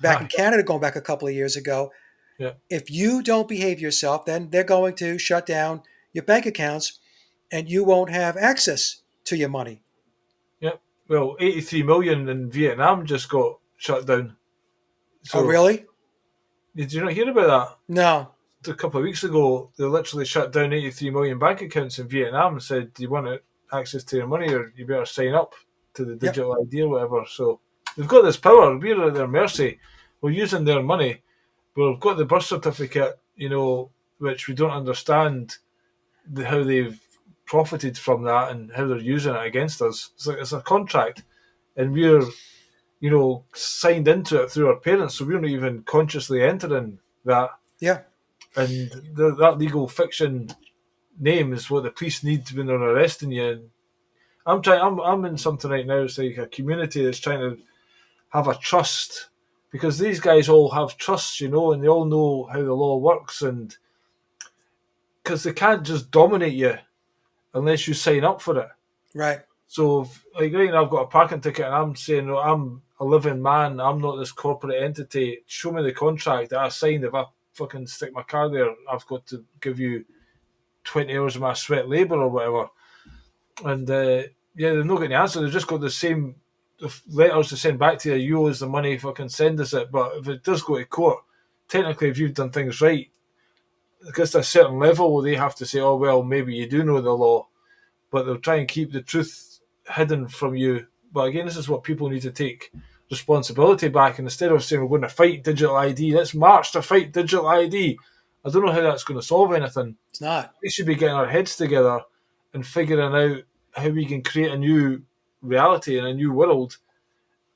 back in Canada going back a couple of years ago. Yeah, If you don't behave yourself, then they're going to shut down your bank accounts and you won't have access to your money. yeah. Well, 83 million in Vietnam just got shut down. Oh, So really? did you not hear about that? No. a couple of weeks ago, they literally shut down 83 million bank accounts in Vietnam and said, "Do you want access to your money, or you better sign up to the Yep. digital ID or whatever." So they've got this power. We're at their mercy. We're using their money. We've got the birth certificate, which we don't understand how they've profited from that and how they're using it against us. It's like it's a contract, and we're signed into it through our parents, so we're not even consciously entering that. Yeah. And that legal fiction name is what the police need when they're arresting you. And I'm in something right now. It's like a community that's trying to have a trust, because these guys all have trusts, and they all know how the law works, and because they can't just dominate you unless you sign up for it. Right. So, like right now, I've got a parking ticket, and I'm saying, "No, I'm a living man. I'm not this corporate entity. Show me the contract that I signed. If I fucking stick my car there, I've got to give you 20 hours of my sweat labour or whatever." And yeah, they've not got the answer. They've just got the same letters to send back to you. You owe us the money. Fucking send us it. But if it does go to court, technically, if you've done things right, because to a certain level, they have to say, "Oh well, maybe you do know the law," but they'll try and keep the truth hidden from you. But again, this is what people need to take responsibility back. And instead of saying we're going to fight digital ID, let's march to fight digital ID. I don't know how that's going to solve anything. It's not. We should be getting our heads together and figuring out how we can create a new reality and a new world,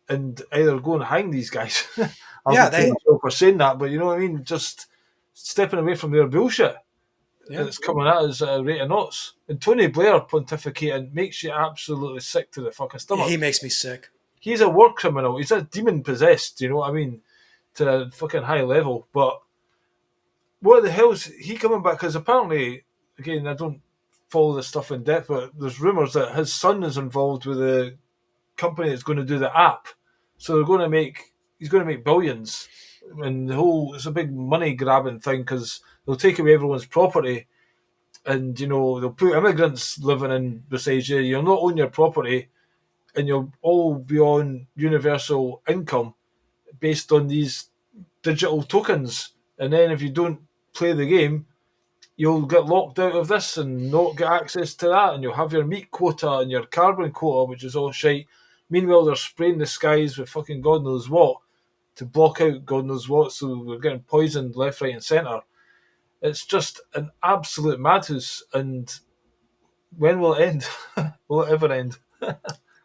and either go and hang these guys. Yeah, I'll be myself for saying that, but you know what I mean? Just stepping away from their bullshit. yeah. It's coming at us at a rate of knots. And Tony Blair pontificating makes you absolutely sick to the fucking stomach. He makes me sick. He's a war criminal. He's a demon possessed, you know what I mean? To a fucking high level. But what the hell is he coming back? Because apparently, again, I don't follow this stuff in depth, but there's rumours that his son is involved with the company that's going to do the app. So he's going to make billions. And it's a big money grabbing thing, because they'll take away everyone's property, and they'll put immigrants living in beside you. You'll not own your property, and you'll all be on universal income based on these digital tokens. And then if you don't play the game, you'll get locked out of this and not get access to that, and you'll have your meat quota and your carbon quota, which is all shite. Meanwhile, they're spraying the skies with fucking God knows what to block out God knows what, so we're getting poisoned left, right, and centre. It's just an absolute madhouse, and when will it end? Will it ever end?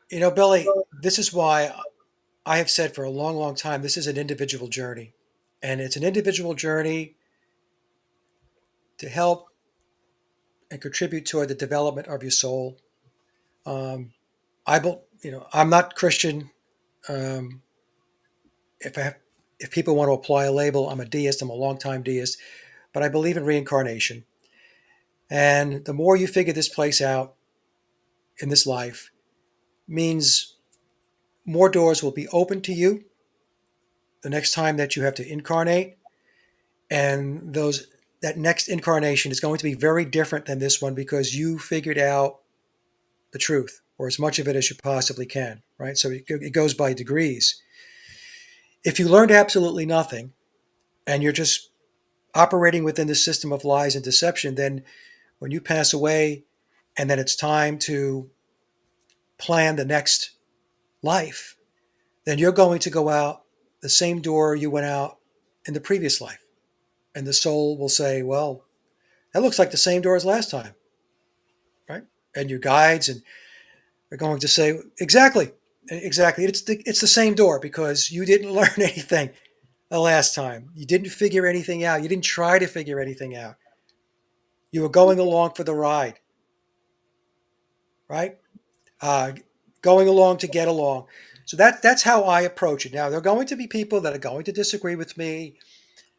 Billy, this is why I have said for a long, long time, this is an individual journey. And it's an individual journey to help and contribute toward the development of your soul. Um, I'm not Christian. Um, if people want to apply a label, I'm a deist. I'm a longtime deist, but I believe in reincarnation. And the more you figure this place out in this life, means more doors will be open to you the next time that you have to incarnate, and that next incarnation is going to be very different than this one, because you figured out the truth, or as much of it as you possibly can, right? So it goes by degrees. If you learned absolutely nothing and you're just operating within the system of lies and deception, then when you pass away and then it's time to plan the next life, then you're going to go out the same door you went out in the previous life. And the soul will say, well, that looks like the same door as last time, right? And your guides are going to say, exactly. It's the same door, because you didn't learn anything the last time. You didn't figure anything out. You didn't try to figure anything out. You were going along for the ride, right? Uh, Going along to get along. So that's how I approach it. Now, there are going to be people that are going to disagree with me.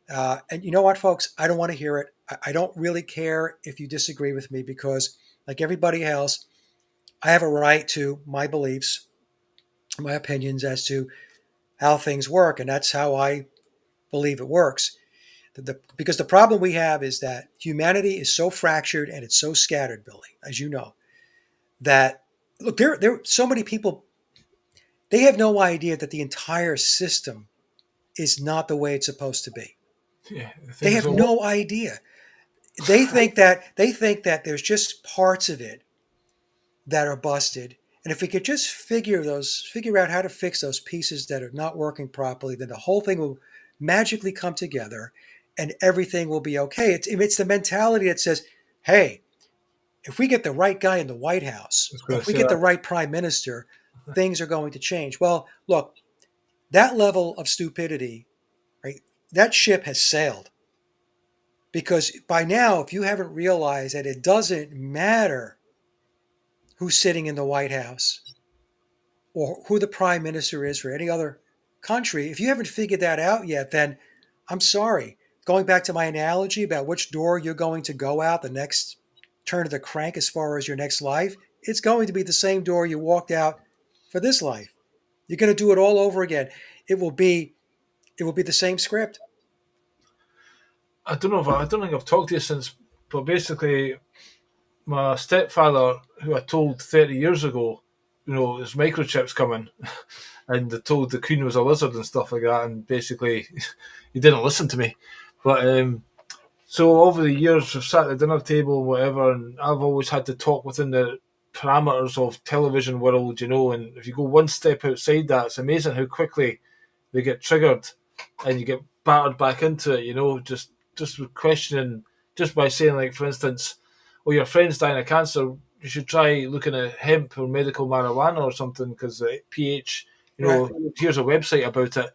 And you know what, folks? I don't want to hear it. I don't really care if you disagree with me, because, like everybody else, I have a right to my beliefs, my opinions as to how things work, and that's how I believe it works. Because the problem we have is that humanity is so fractured and it's so scattered, Billy, as you know, that look, there are so many people, they have no idea that the entire system is not the way it's supposed to be. Yeah, the They thing is, have well, no idea. They think that there's just parts of it that are busted. And if we could just figure out how to fix those pieces that are not working properly, then the whole thing will magically come together and everything will be okay. It's the mentality that says, hey, if we get the right guy in the White I House, was or going to if we say get the that. right prime minister, things are going to change. Well, look, that level of stupidity, right? That ship has sailed because by now, if you haven't realized that it doesn't matter who's sitting in the White House or who the prime minister is for any other country, if you haven't figured that out yet, then I'm sorry. Going back to my analogy about which door you're going to go out the next turn of the crank as far as your next life, it's going to be the same door you walked out for this life. You're going to do it all over again. It will be it will be the same script. I don't know if I don't think I've talked to you since, but basically, my stepfather, who I told 30 years ago, there's microchips coming, and they told the Queen was a lizard and stuff like that, and basically, he didn't listen to me. But so over the years, we've sat at the dinner table and whatever, and I've always had to talk within the parameters of television world, and if you go one step outside that, it's amazing how quickly they get triggered and you get battered back into it, just with questioning, just by saying, like, for instance, oh, your friend's dying of cancer, you should try looking at hemp or medical marijuana or something because the pH, Right. here's a website about it.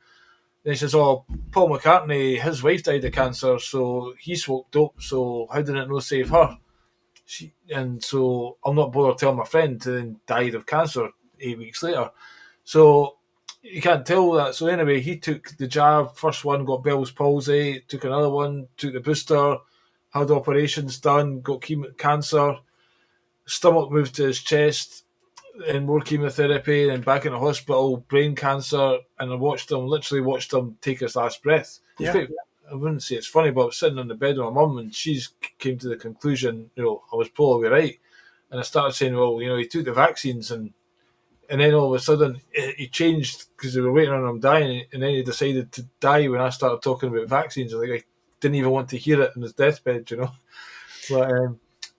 And he says, oh, Paul McCartney, his wife died of cancer, so he smoked dope, so how did it not save her? And so I'm not bothered telling my friend, and then died of cancer 8 weeks later. So you can't tell that. So anyway, he took the jab, first one, got Bell's palsy, took another one, took the booster, had operations done, got cancer, stomach moved to his chest, and more chemotherapy, and back in the hospital, brain cancer, and literally watched him take his last breath. It's Yeah. quite, I wouldn't say it's funny, but I was sitting on the bed with my mum, and she's came to the conclusion, I was probably right. And I started saying, well, he took the vaccines, and then all of a sudden he changed because they were waiting on him dying, and then he decided to die when I started talking about vaccines. I didn't even want to hear it in his deathbed. But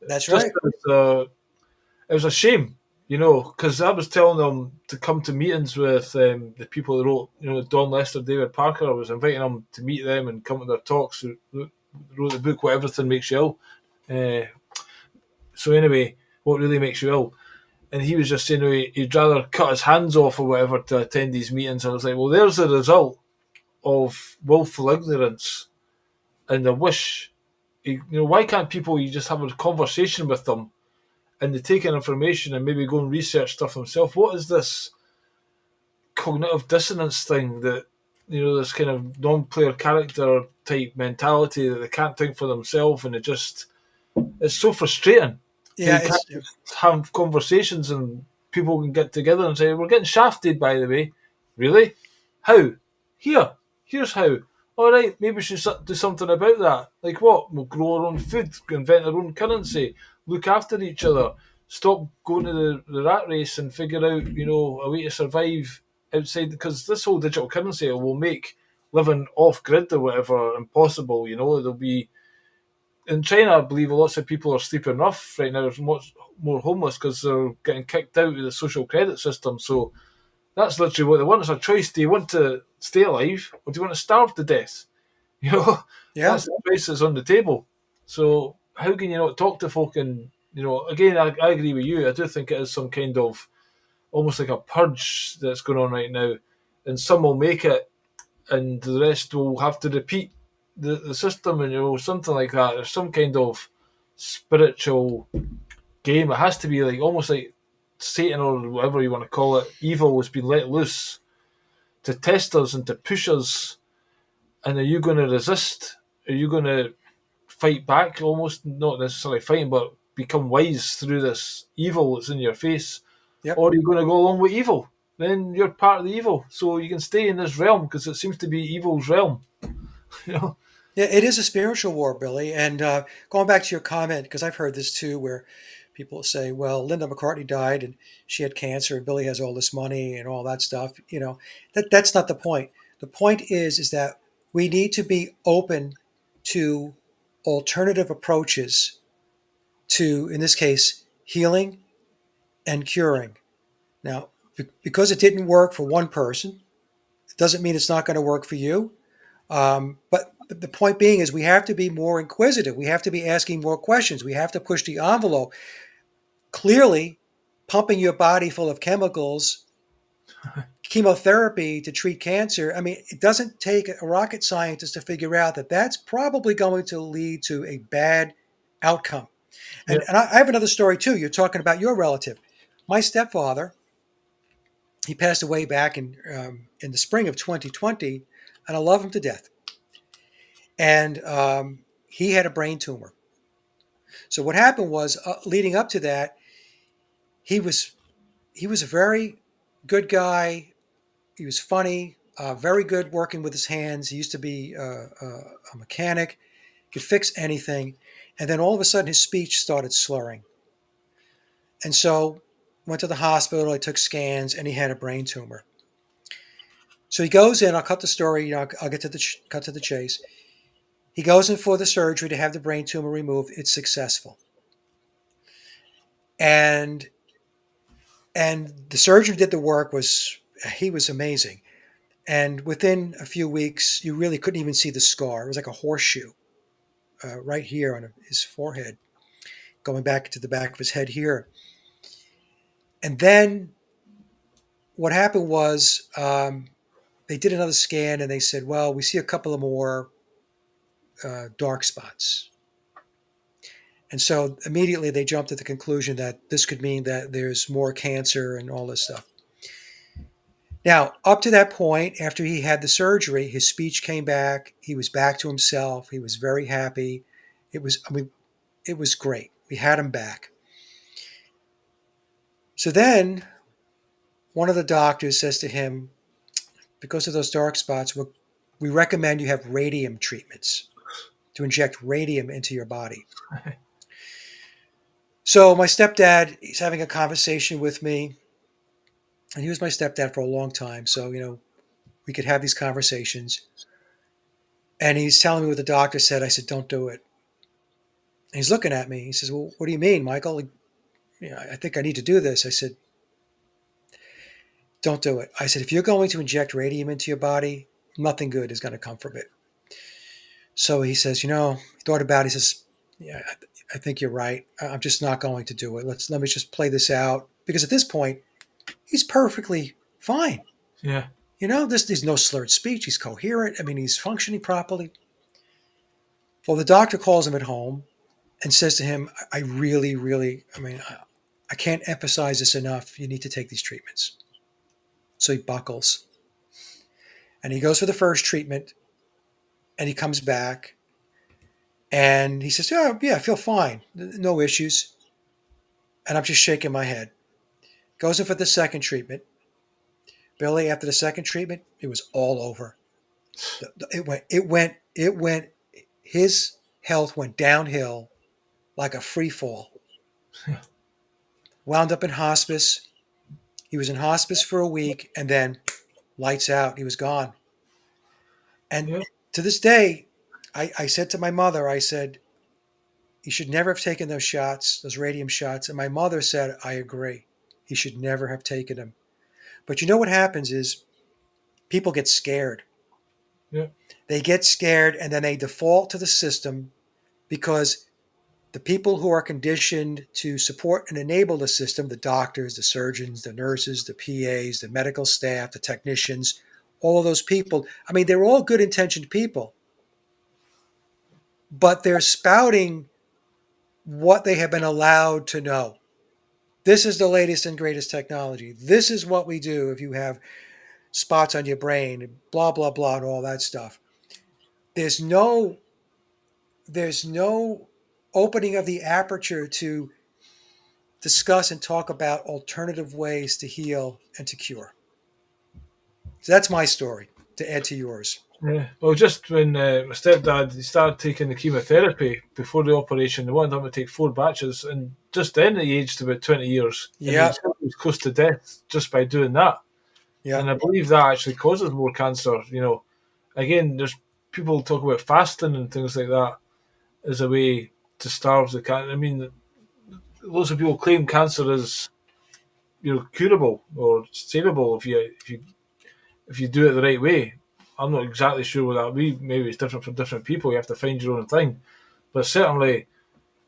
That's just right. it was a shame, because I was telling them to come to meetings with the people that wrote, Don Lester, David Parker. I was inviting them to meet them and come to their talks. Who wrote the book, What Everything Makes You Ill. So anyway, what really makes you ill? And he was just saying he'd rather cut his hands off or whatever to attend these meetings. I was like, well, there's the result of willful ignorance. And I wish, why can't people, you just have a conversation with them and they take in information and maybe go and research stuff themselves? What is this cognitive dissonance thing that, this kind of non-player character type mentality that they can't think for themselves, and it's so frustrating how Yeah, you can't it's just have conversations and people can get together and say, we're getting shafted, by the way. Really? How? Here's how. All right, maybe we should do something about that. Like what? We'll grow our own food, invent our own currency, look after each other, stop going to the rat race and figure out, a way to survive outside. Because this whole digital currency will make living off grid or whatever impossible. There'll be in China, I believe lots of people are sleeping rough right now. There's much more homeless because they're getting kicked out of the social credit system. So that's literally what they want. It's a choice. Do you want to stay alive or do you want to starve to death? You know, yeah. that's the choice that's on the table. So how can you not talk to folk? And again, I agree with you. I do think it is some kind of almost like a purge that's going on right now, and some will make it, and the rest will have to repeat the system, and something like that. There's some kind of spiritual game. It has to be like almost like Satan or whatever you want to call it. Evil has been let loose to test us and to push us. And are you going to resist? Are you going to fight back? Almost not necessarily fighting, but become wise through this evil that's in your face, Yep. or are you going to go along with evil? Then you're part of the evil, so you can stay in this realm because it seems to be evil's realm. You know. Yeah, it is a spiritual war, Billy. And going back to your comment, because I've heard this too, where people say, "Well, Linda McCartney died and she had cancer, and Billy has all this money and all that stuff." That's not the point. The point is that We need to be open to alternative approaches to, in this case, healing and curing. Now, because it didn't work for one person, it doesn't mean it's not going to work for you. But the point being is we have to be more inquisitive. We have to be asking more questions. We have to push the envelope. Clearly, pumping your body full of chemicals, chemotherapy to treat cancer, I mean, it doesn't take a rocket scientist to figure out that that's probably going to lead to a bad outcome. Yeah. And I have another story too. You're talking about your relative. My stepfather, he passed away back in the spring of 2020, and I love him to death. And he had a brain tumor. So what happened was, leading up to that, he was he was a very good guy. He was funny, very good working with his hands. He used to be a mechanic, could fix anything. And then all of a sudden, his speech started slurring. And so went to the hospital. I took scans, and he had a brain tumor. So he goes in. I'll cut the story. I'll get to the cut to the chase. He goes in for the surgery to have the brain tumor removed. It's successful, and the surgeon who did the work he was amazing. And within a few weeks, you really couldn't even see the scar. It was like a horseshoe right here on his forehead, going back to the back of his head here. And then what happened was, they did another scan and they said, well, we see a couple of more dark spots. And so immediately they jumped to the conclusion that this could mean that there's more cancer and all this stuff. Now, up to that point, after he had the surgery, his speech came back. He was back to himself. He was very happy. It was great. We had him back. So then one of the doctors says to him, because of those dark spots, we recommend you have radium treatments to inject radium into your body. So my stepdad, he's having a conversation with me, and he was my stepdad for a long time. So, we could have these conversations. And he's telling me what the doctor said. I said, don't do it. And he's looking at me. He says, well, what do you mean, Michael? Like, I think I need to do this. I said, don't do it. I said, if you're going to inject radium into your body, nothing good is going to come from it. So he says, he thought about it. He says, yeah, I think you're right. I'm just not going to do it. Let me just play this out. Because at this point, he's perfectly fine. Yeah. There's no slurred speech. He's coherent. I mean, he's functioning properly. Well, the doctor calls him at home and says to him, I really, really, I can't emphasize this enough. You need to take these treatments. So he buckles. And he goes for the first treatment. And he comes back. And he says, oh, yeah, I feel fine. No issues. And I'm just shaking my head. Goes in for the second treatment. Billy, after the second treatment, it was all over. His health went downhill like a free fall. Wound up in hospice. He was in hospice for a week, and then lights out. He was gone. And to this day, I said to my mother, I said, he should never have taken those shots, those radium shots. And my mother said, I agree. He should never have taken them. But what happens is people get scared. Yeah. They get scared, and then they default to the system because the people who are conditioned to support and enable the system, the doctors, the surgeons, the nurses, the PAs, the medical staff, the technicians, all of those people, they're all good-intentioned people. But they're spouting what they have been allowed to know. This is the latest and greatest technology. This is what we do if you have spots on your brain, blah, blah, blah, and all that stuff. There's no opening of the aperture to discuss and talk about alternative ways to heal and to cure. So that's my story to add to yours. Yeah. Well, just when my stepdad, he started taking the chemotherapy before the operation, they wanted him to take 4 batches, and just then he aged about 20 years. Yeah. And he was close to death just by doing that. Yeah. And I believe that actually causes more cancer. Again, there's people talk about fasting and things like that as a way to starve the cancer. I mean, lots of people claim cancer is curable or savable if you do it the right way. I'm not exactly sure what that be. Maybe it's different for different people. You have to find your own thing. But certainly,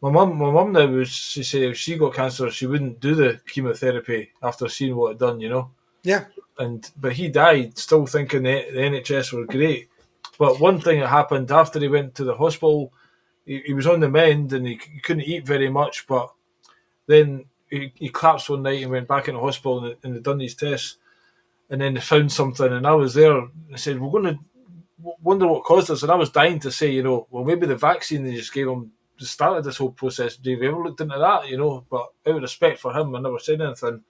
my mum now was she said if she got cancer, she wouldn't do the chemotherapy after seeing what it done. Yeah. But he died still thinking the NHS were great. But one thing that happened after he went to the hospital, he was on the mend and he couldn't eat very much. But then he collapsed one night and went back in the hospital and they done these tests and then they found something. And I was there and they said, we're going to wonder what caused this. And I was dying to say, well, maybe the vaccine they just gave him just started this whole process. Have you ever looked into that? But out of respect for him, I never said anything.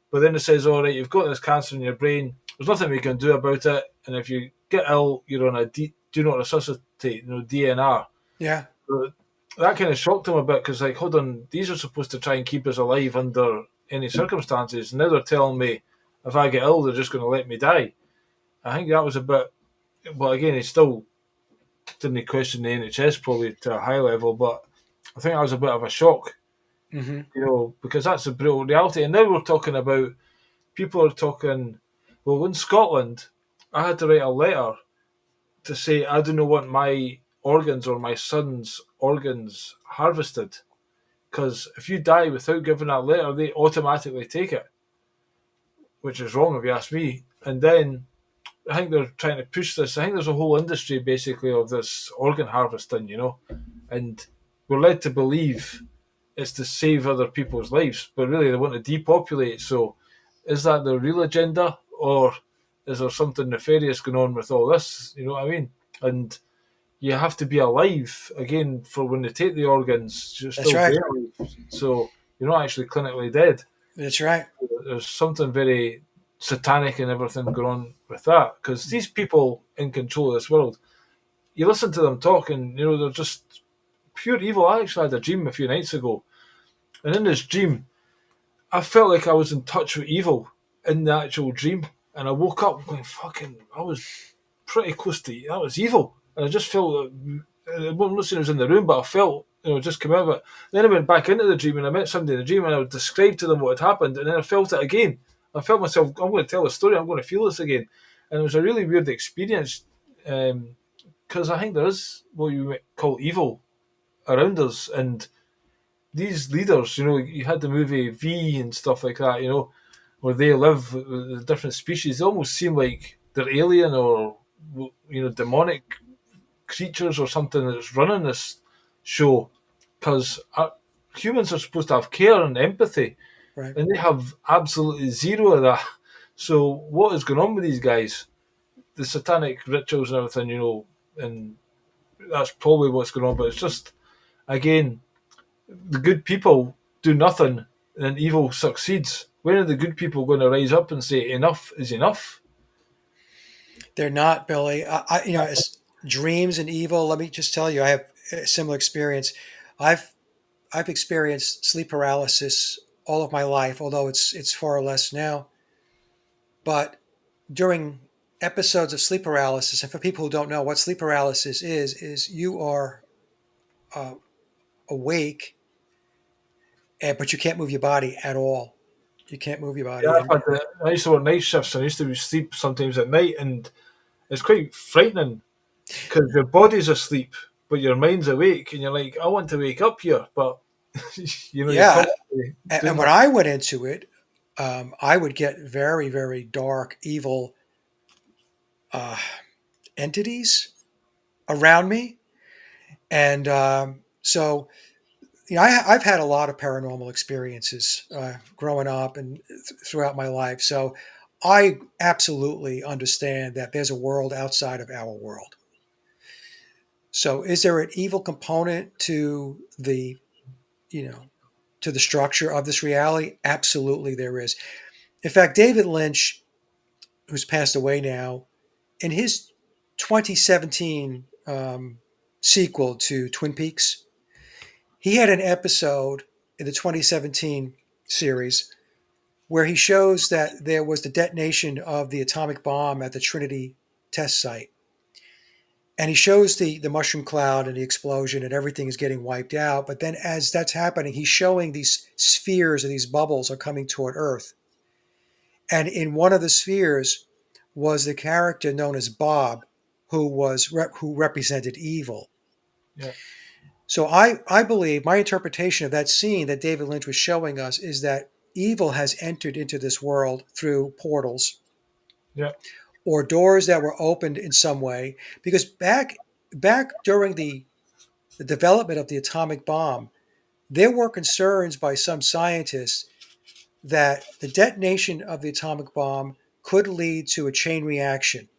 But then it says, all right, you've got this cancer in your brain. There's nothing we can do about it. And if you get ill, you're on a do not resuscitate, DNR. Yeah. So that kind of shocked him a bit because, hold on, these are supposed to try and keep us alive under any circumstances. Now they're telling me if I get ill, they're just going to let me die. I think that was a bit. Well, again, he still didn't question the NHS probably to a high level, but I think that was a bit of a shock, Mm-hmm. because that's a brutal reality. And now we're talking about people are talking. Well, in Scotland, I had to write a letter to say I do not want my organs or my son's organs harvested, because if you die without giving that letter, they automatically take it, which is wrong if you ask me. And then I think they're trying to push this. I think there's a whole industry basically of this organ harvesting, and we're led to believe it's to save other people's lives, but really they want to depopulate. So, is that the real agenda, or is there something nefarious going on with all this? You know what I mean? And you have to be alive again for when they take the organs. You're That's still right. alive, so you're not actually clinically dead. That's right. There's something very satanic and everything going on with that, because these people in control of this world, you listen to them talk and they're just pure evil. I actually had a dream a few nights ago, and in this dream I felt like I was in touch with evil in the actual dream, and I woke up going, fucking, I was pretty close to that was evil. And I just felt I'm not saying I was in the room, but I felt just come out of it. Then I went back into the dream and I met somebody in the dream and I would describe to them what had happened, and then I felt it again. I felt myself, I'm going to tell a story, I'm going to feel this again. And it was a really weird experience, because I think there is what you might call evil around us. And these leaders, you had the movie V and stuff like that, where they live with the different species. They almost seem like they're alien or demonic creatures or something that's running this show, because humans are supposed to have care and empathy, Right. and they have absolutely zero of that. So what is going on with these guys? The satanic rituals and everything, and that's probably what's going on. But it's just, again, the good people do nothing and evil succeeds. When are the good people going to rise up and say enough is enough? They're not, Billy. As dreams and evil. Let me just tell you, I have a similar experience. I've I've experienced sleep paralysis all of my life, although it's far less now. But during episodes of sleep paralysis, and for people who don't know what sleep paralysis is you are uh, awake, but you can't move your body at all. You can't move your Yeah, body, and I used to work night shifts and I used to sleep sometimes at night, and it's quite frightening because your body's asleep but your mind's awake, and you're like, I want to wake up here, but you're yeah. constantly And doing when that. I went into it, I would get very, very dark, evil uh, entities around me, and so I've had a lot of paranormal experiences growing up and throughout my life. So I absolutely understand that there's a world outside of our world. So is there an evil component to you know, to the structure of this reality? Absolutely, there is. In fact, David Lynch, who's passed away now, in his 2017 sequel to Twin Peaks, he had an episode in the 2017 series where he shows that there was the detonation of the atomic bomb at the Trinity test site. And he shows the mushroom cloud and the explosion and everything is getting wiped out. But then as that's happening, he's showing these spheres or these bubbles are coming toward Earth. And in one of the spheres was the character known as Bob, who represented evil. Yeah. So I believe my interpretation of that scene that David Lynch was showing us is that evil has entered into this world through portals Yeah. or doors that were opened in some way. Because back during the development of the atomic bomb, there were concerns by some scientists that the detonation of the atomic bomb could lead to a chain reaction.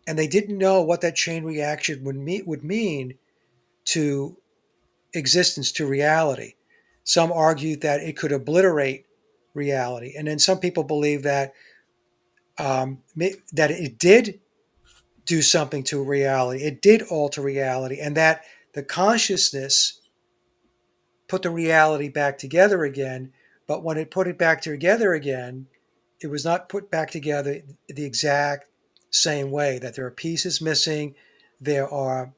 And they didn't know what that chain reaction would mean to existence, to reality. Some argued that it could obliterate reality. And then some people believe that that it did do something to reality. It did alter reality, and that the consciousness put the reality back together again. But when it put it back together again, it was not put back together the exact same way, that there are pieces missing, there are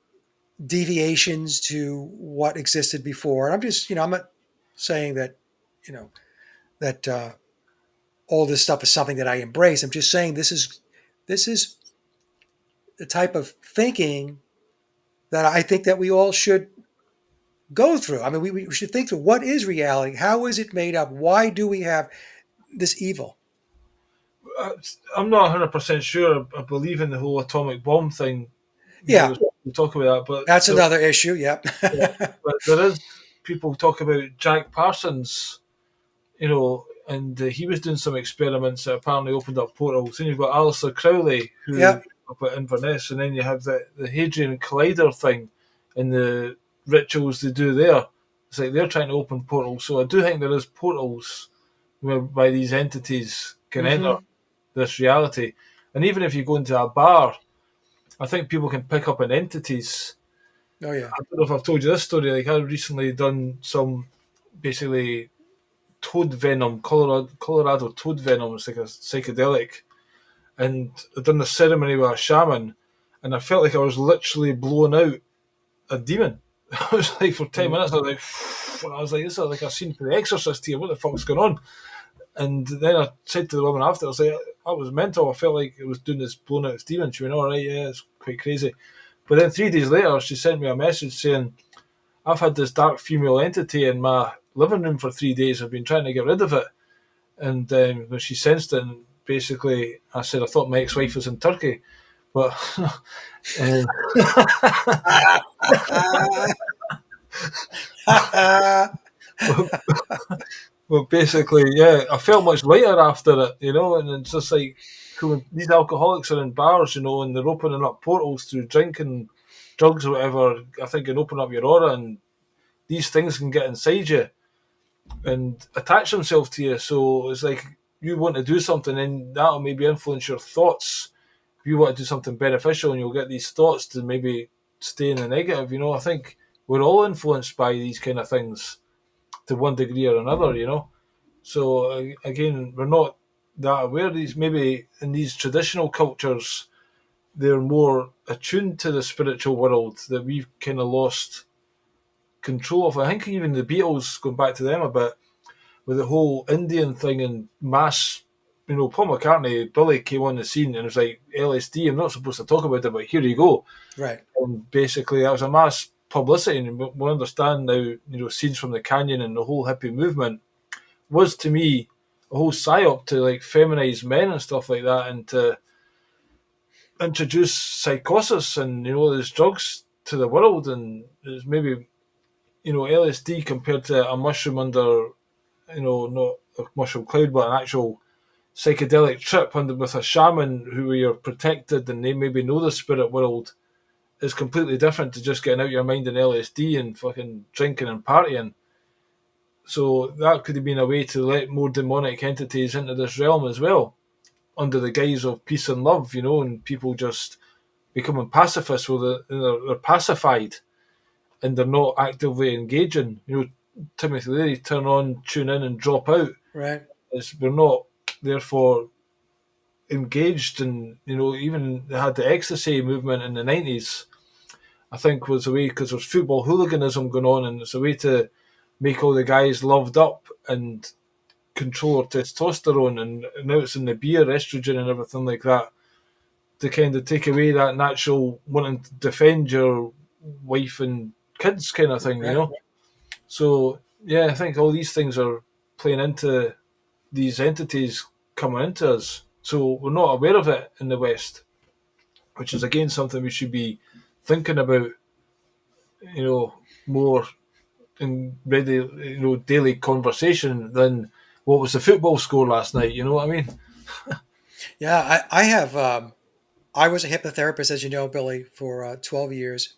deviations to what existed before. And I'm just, I'm not saying that, you know, that all this stuff is something that I embrace. I'm just saying this is the type of thinking that I think that we all should go through. I mean, we should think through what is reality? How is it made up? Why do we have this evil? I'm not 100% sure. I believe in the whole atomic bomb thing. Yeah, We'll talk about that, but that's another issue. Yep. yeah, but there is people talk about Jack Parsons, and he was doing some experiments that apparently opened up portals. Then you've got Alistair Crowley, who Yep. up at Inverness, and then you have the Hadrian Collider thing and the rituals they do there. It's like they're trying to open portals. So I do think there is portals whereby these entities can enter Hmm. this reality. And even if you go into a bar, I think people can pick up on entities. Oh yeah. I don't know if I've told you this story. Like, I've recently done some basically toad venom, Colorado toad venom. It's like a psychedelic, and I'd done the ceremony with a shaman, and I felt like I was literally blowing out a demon. I was like, for 10 minutes, I was like, and I was like, this is like a scene for The Exorcist here. What the fuck's going on? And then I said to the woman after, I was like, I was mental. I felt like it was doing this blowing out this demon. She went, all right, yeah, it's quite crazy. But then 3 days later, she sent me a message saying, I've had this dark female entity in my living room for 3 days. I've been trying to get rid of it. And when she sensed it, and basically, I said, I thought my ex-wife was in Turkey. But, well, basically, yeah, I felt much lighter after it, and it's just like, cool, these alcoholics are in bars, and they're opening up portals through drinking, drugs or whatever. I think can open up your aura, and these things can get inside you and attach themselves to you. So it's like you want to do something, and that'll maybe influence your thoughts. If you want to do something beneficial, and you'll get these thoughts to maybe stay in the negative. I think we're all influenced by these kind of things to one degree or another. So again, we're not that aware. These maybe in these traditional cultures, they're more attuned to the spiritual world that we've kind of lost control of. I think even the Beatles, going back to them a bit, with the whole Indian thing and mass, Paul McCartney, Billy came on the scene and it was like LSD. I'm not supposed to talk about it, but here you go. Right. And basically, that was a mass publicity, and we understand now. Scenes from the Canyon and the whole hippie movement was to me a whole psyop to like feminize men and stuff like that, and to introduce psychosis and these drugs to the world, and it's maybe LSD compared to a mushroom under not a mushroom cloud, but an actual psychedelic trip under with a shaman who you're protected and they maybe know the spirit world is completely different to just getting out your mind in LSD and fucking drinking and partying. So that could have been a way to let more demonic entities into this realm as well, under the guise of peace and love, and people just becoming pacifists where they're pacified and they're not actively engaging. Timothy Leary, turn on, tune in, and drop out. Right. We're not therefore engaged, and even they had the ecstasy movement in the 90s, I think was a way, because there's football hooliganism going on, and it's a way to make all the guys loved up and control their testosterone, and now it's in the beer, estrogen, and everything like that, to kind of take away that natural wanting to defend your wife and kids kind of thing, you Right. know? So, yeah, I think all these things are playing into these entities coming into us. So we're not aware of it in the West, which is again something we should be thinking about, more in ready, daily conversation than what was the football score last night. You know what I mean? Yeah, I have. I was a hypnotherapist, as you know, Billy, for 12 years.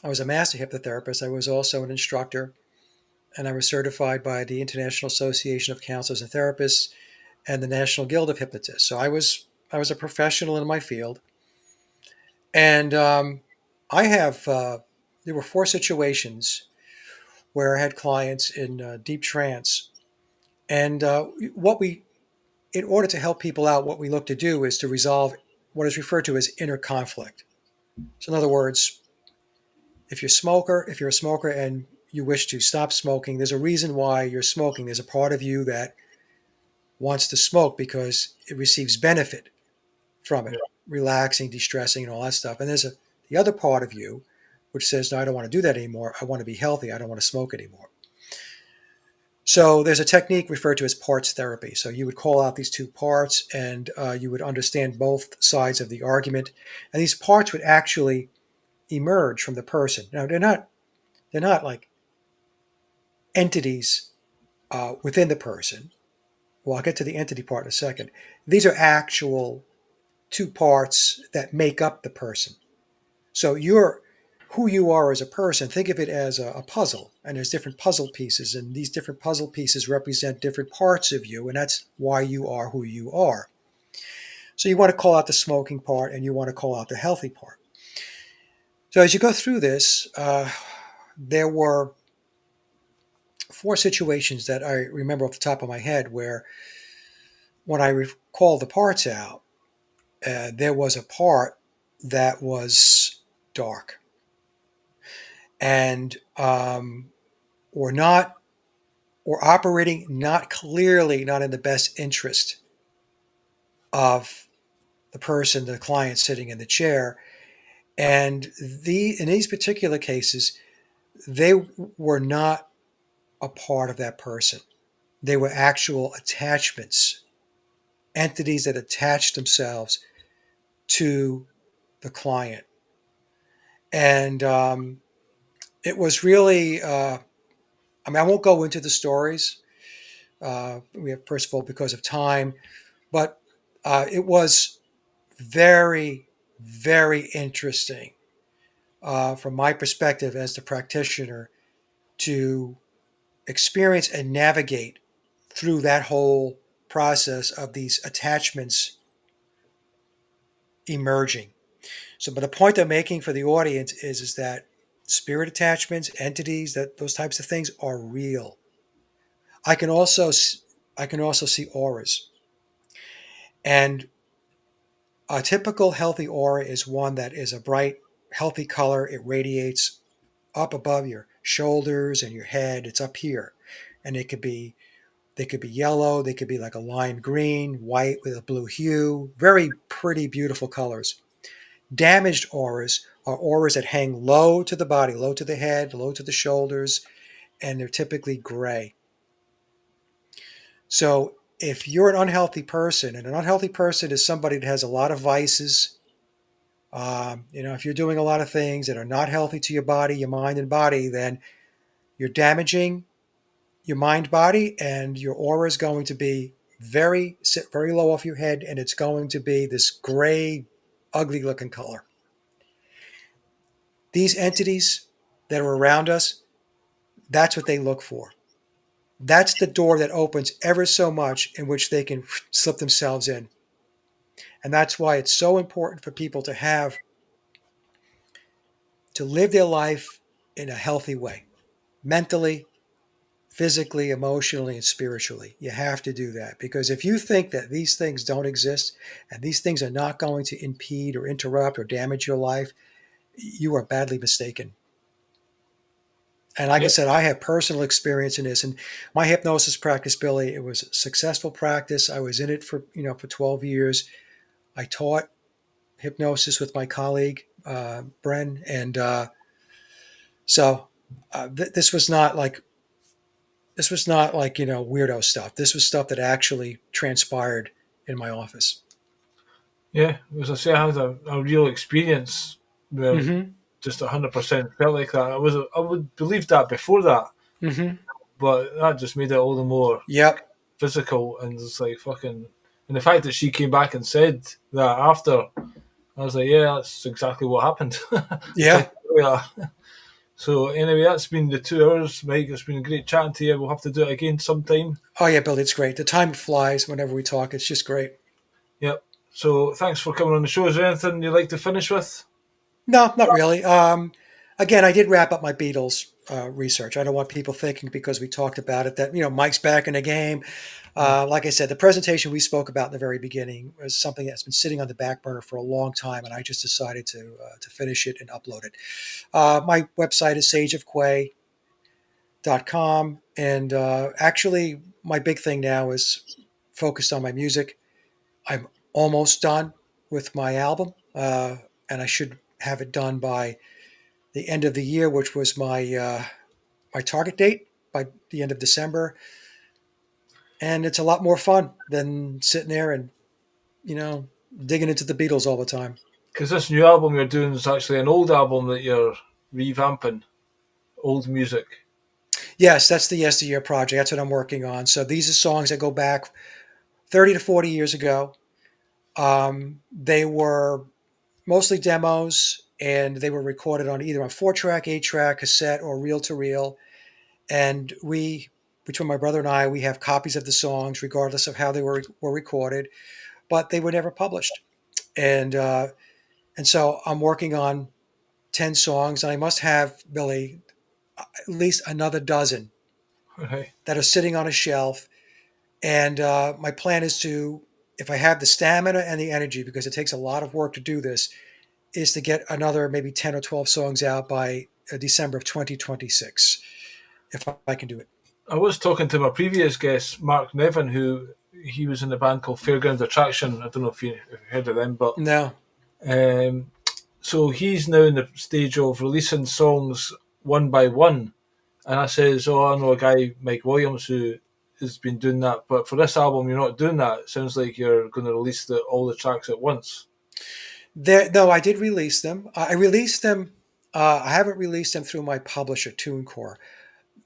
I was a master hypnotherapist. I was also an instructor, and I was certified by the International Association of Counselors and Therapists and the National Guild of Hypnotists. So I was a professional in my field, and I have. There were 4 situations where I had clients in deep trance, and what we, in order to help people out, what we look to do is to resolve what is referred to as inner conflict. So, in other words, if you're a smoker and you wish to stop smoking, there's a reason why you're smoking. There's a part of you that wants to smoke because it receives benefit from it, Yeah. relaxing, de-stressing, and all that stuff. And the other part of you which says, no, I don't want to do that anymore. I want to be healthy. I don't want to smoke anymore. So there's a technique referred to as parts therapy. So you would call out these 2 parts, and you would understand both sides of the argument, and these parts would actually emerge from the person. Now they're not like entities within the person. Well, I'll get to the entity part in a second. These are actual 2 parts that make up the person. So you're who you are as a person. Think of it as a puzzle, and there's different puzzle pieces, and these different puzzle pieces represent different parts of you, and that's why you are who you are. So you want to call out the smoking part, and you want to call out the healthy part. So as you go through this, there were 4 situations that I remember off the top of my head where, when I called the parts out, there was a part that was dark and or not or operating not clearly, not in the best interest of the person, the client sitting in the chair. And in these particular cases, they were not a part of that person. They were actual attachments, entities that attached themselves to the client. And it was really, I won't go into the stories. We have, first of all, because of time, but it was very, very interesting from my perspective as the practitioner to experience and navigate through that whole process of these attachments emerging. So, but the point I'm making for the audience is that spirit attachments, entities, that those types of things are real. I can also I can also see auras, and a typical healthy aura is one that is a bright, healthy color. It radiates up above your shoulders and your head. It's up here, and they could be yellow. They could be like a lime green, white with a blue hue. Very pretty, beautiful colors. Damaged auras are auras that hang low to the body, low to the head, low to the shoulders, and they're typically gray. So if you're an unhealthy person, and an unhealthy person is somebody that has a lot of vices, if you're doing a lot of things that are not healthy to your body, your mind and body, then you're damaging your mind body, and your aura is going to be sit very low off your head, and it's going to be this gray, ugly looking color. These entities that are around us, that's what they look for. That's the door that opens ever so much in which they can slip themselves in. And that's why it's so important for people to live their life in a healthy way, mentally, physically, emotionally, and spiritually. You have to do that, because if you think that these things don't exist and these things are not going to impede or interrupt or damage your life, you are badly mistaken. And like I Yep. said, I have personal experience in this. And my hypnosis practice, Billy, it was a successful practice. I was in it for, for 12 years. I taught hypnosis with my colleague, Bren. And so this was not like, weirdo stuff. This was stuff that actually transpired in my office. Yeah, as I say, I had a real experience where Hmm. just 100% felt like that. I would believe that before that, Hmm. but that just made it all the more Yep. physical, and it's like fucking. And the fact that she came back and said that after, I was like, yeah, that's exactly what happened. I tried Yeah. to do that. So anyway, that's been the 2 hours, Mike. It's been great chatting to you. We'll have to do it again sometime. Oh, yeah, Billy, it's great. The time flies whenever we talk. It's just great. Yep. So thanks for coming on the show. Is there anything you'd like to finish with? No, not really. Again, I did wrap up my Beatles research. I don't want people thinking because we talked about it that Mike's back in the game. Yeah. Like I said, the presentation we spoke about in the very beginning was something that's been sitting on the back burner for a long time, and I just decided to finish it and upload it. My website is sageofquay.com, and actually, my big thing now is focused on my music. I'm almost done with my album, and I should have it done by the end of the year, which was my target date by the end of December. And it's a lot more fun than sitting there and you know digging into the Beatles all the time. Because this new album you're doing is actually an old album that you're revamping, old music. Yes, that's the Yesteryear project. That's what I'm working on. So these are songs that go back 30 to 40 years ago. They were mostly demos, and they were recorded on either on 4-track, 8-track, cassette, or reel to reel. And between my brother and I, we have copies of the songs, regardless of how they were recorded, but they were never published. And and so I'm working on 10 songs, and I must have, Billy, at least another dozen Right. that are sitting on a shelf. And my plan is to, if I have the stamina and the energy, because it takes a lot of work to do this, is to get another maybe 10 or 12 songs out by December of 2026, if I can do it. I was talking to my previous guest, Mark Nevin, who he was in a band called Fairground Attraction. I don't know if you heard of them, but No. um, so he's now in the stage of releasing songs one by one. And I says, "Oh, I know a guy, Mike Williams, who has been doing that. But for this album, you're not doing that. It sounds like you're going to release all the tracks at once." No, I did release them. I released them. I haven't released them through my publisher, TuneCore.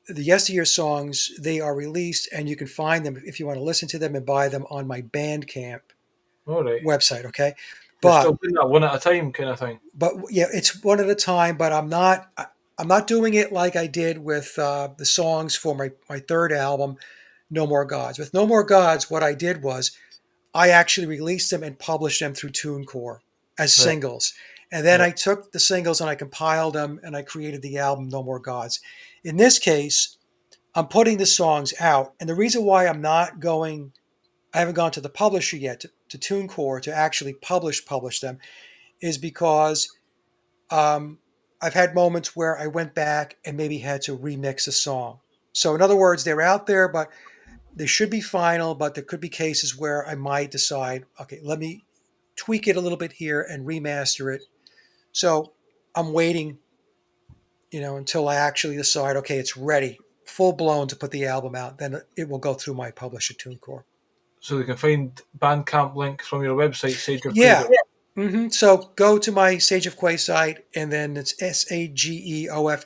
The Yesteryear songs, they are released, and you can find them if you want to listen to them and buy them on my Bandcamp All right. website. Okay, You're still but doing that one at a time kind of thing. yeah, it's one at a time. But I'm not doing it like I did with the songs for my third album, No More Gods. With No More Gods, what I did was I actually released them and published them through TuneCore as Right. singles. And then Yeah. I took the singles and I compiled them and I created the album No More Gods. In this case, I'm putting the songs out. And the reason why I haven't gone to the publisher yet, to TuneCore, to actually publish them, is because um, I've had moments where I went back and maybe had to remix a song. So, in other words, they're out there, but they should be final, but there could be cases where I might decide, okay, let me tweak it a little bit here and remaster it. So I'm waiting, until I actually decide, okay, it's ready, full blown to put the album out. Then it will go through my publisher, TuneCore. So they can find Bandcamp link from your website, Sage of Quay. Yeah. So go to my Sage of Quay site, and then it's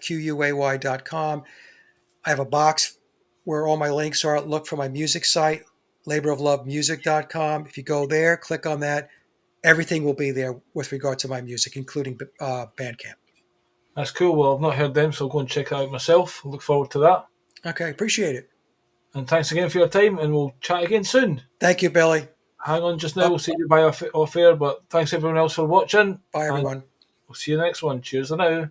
SAGEOFQUAY.com. I have a box where all my links are. Look for my music site, laboroflovemusic.com. If you go there, click on that, everything will be there with regard to my music, including Bandcamp. That's cool. Well, I've not heard them, so I'll go and check it out myself. Look forward to that. Okay, appreciate it. And thanks again for your time, and we'll chat again soon. Thank you, Billy. Hang on just now, we'll see you by off air, but thanks everyone else for watching. Bye, And everyone. we'll see you next one. Cheers for now.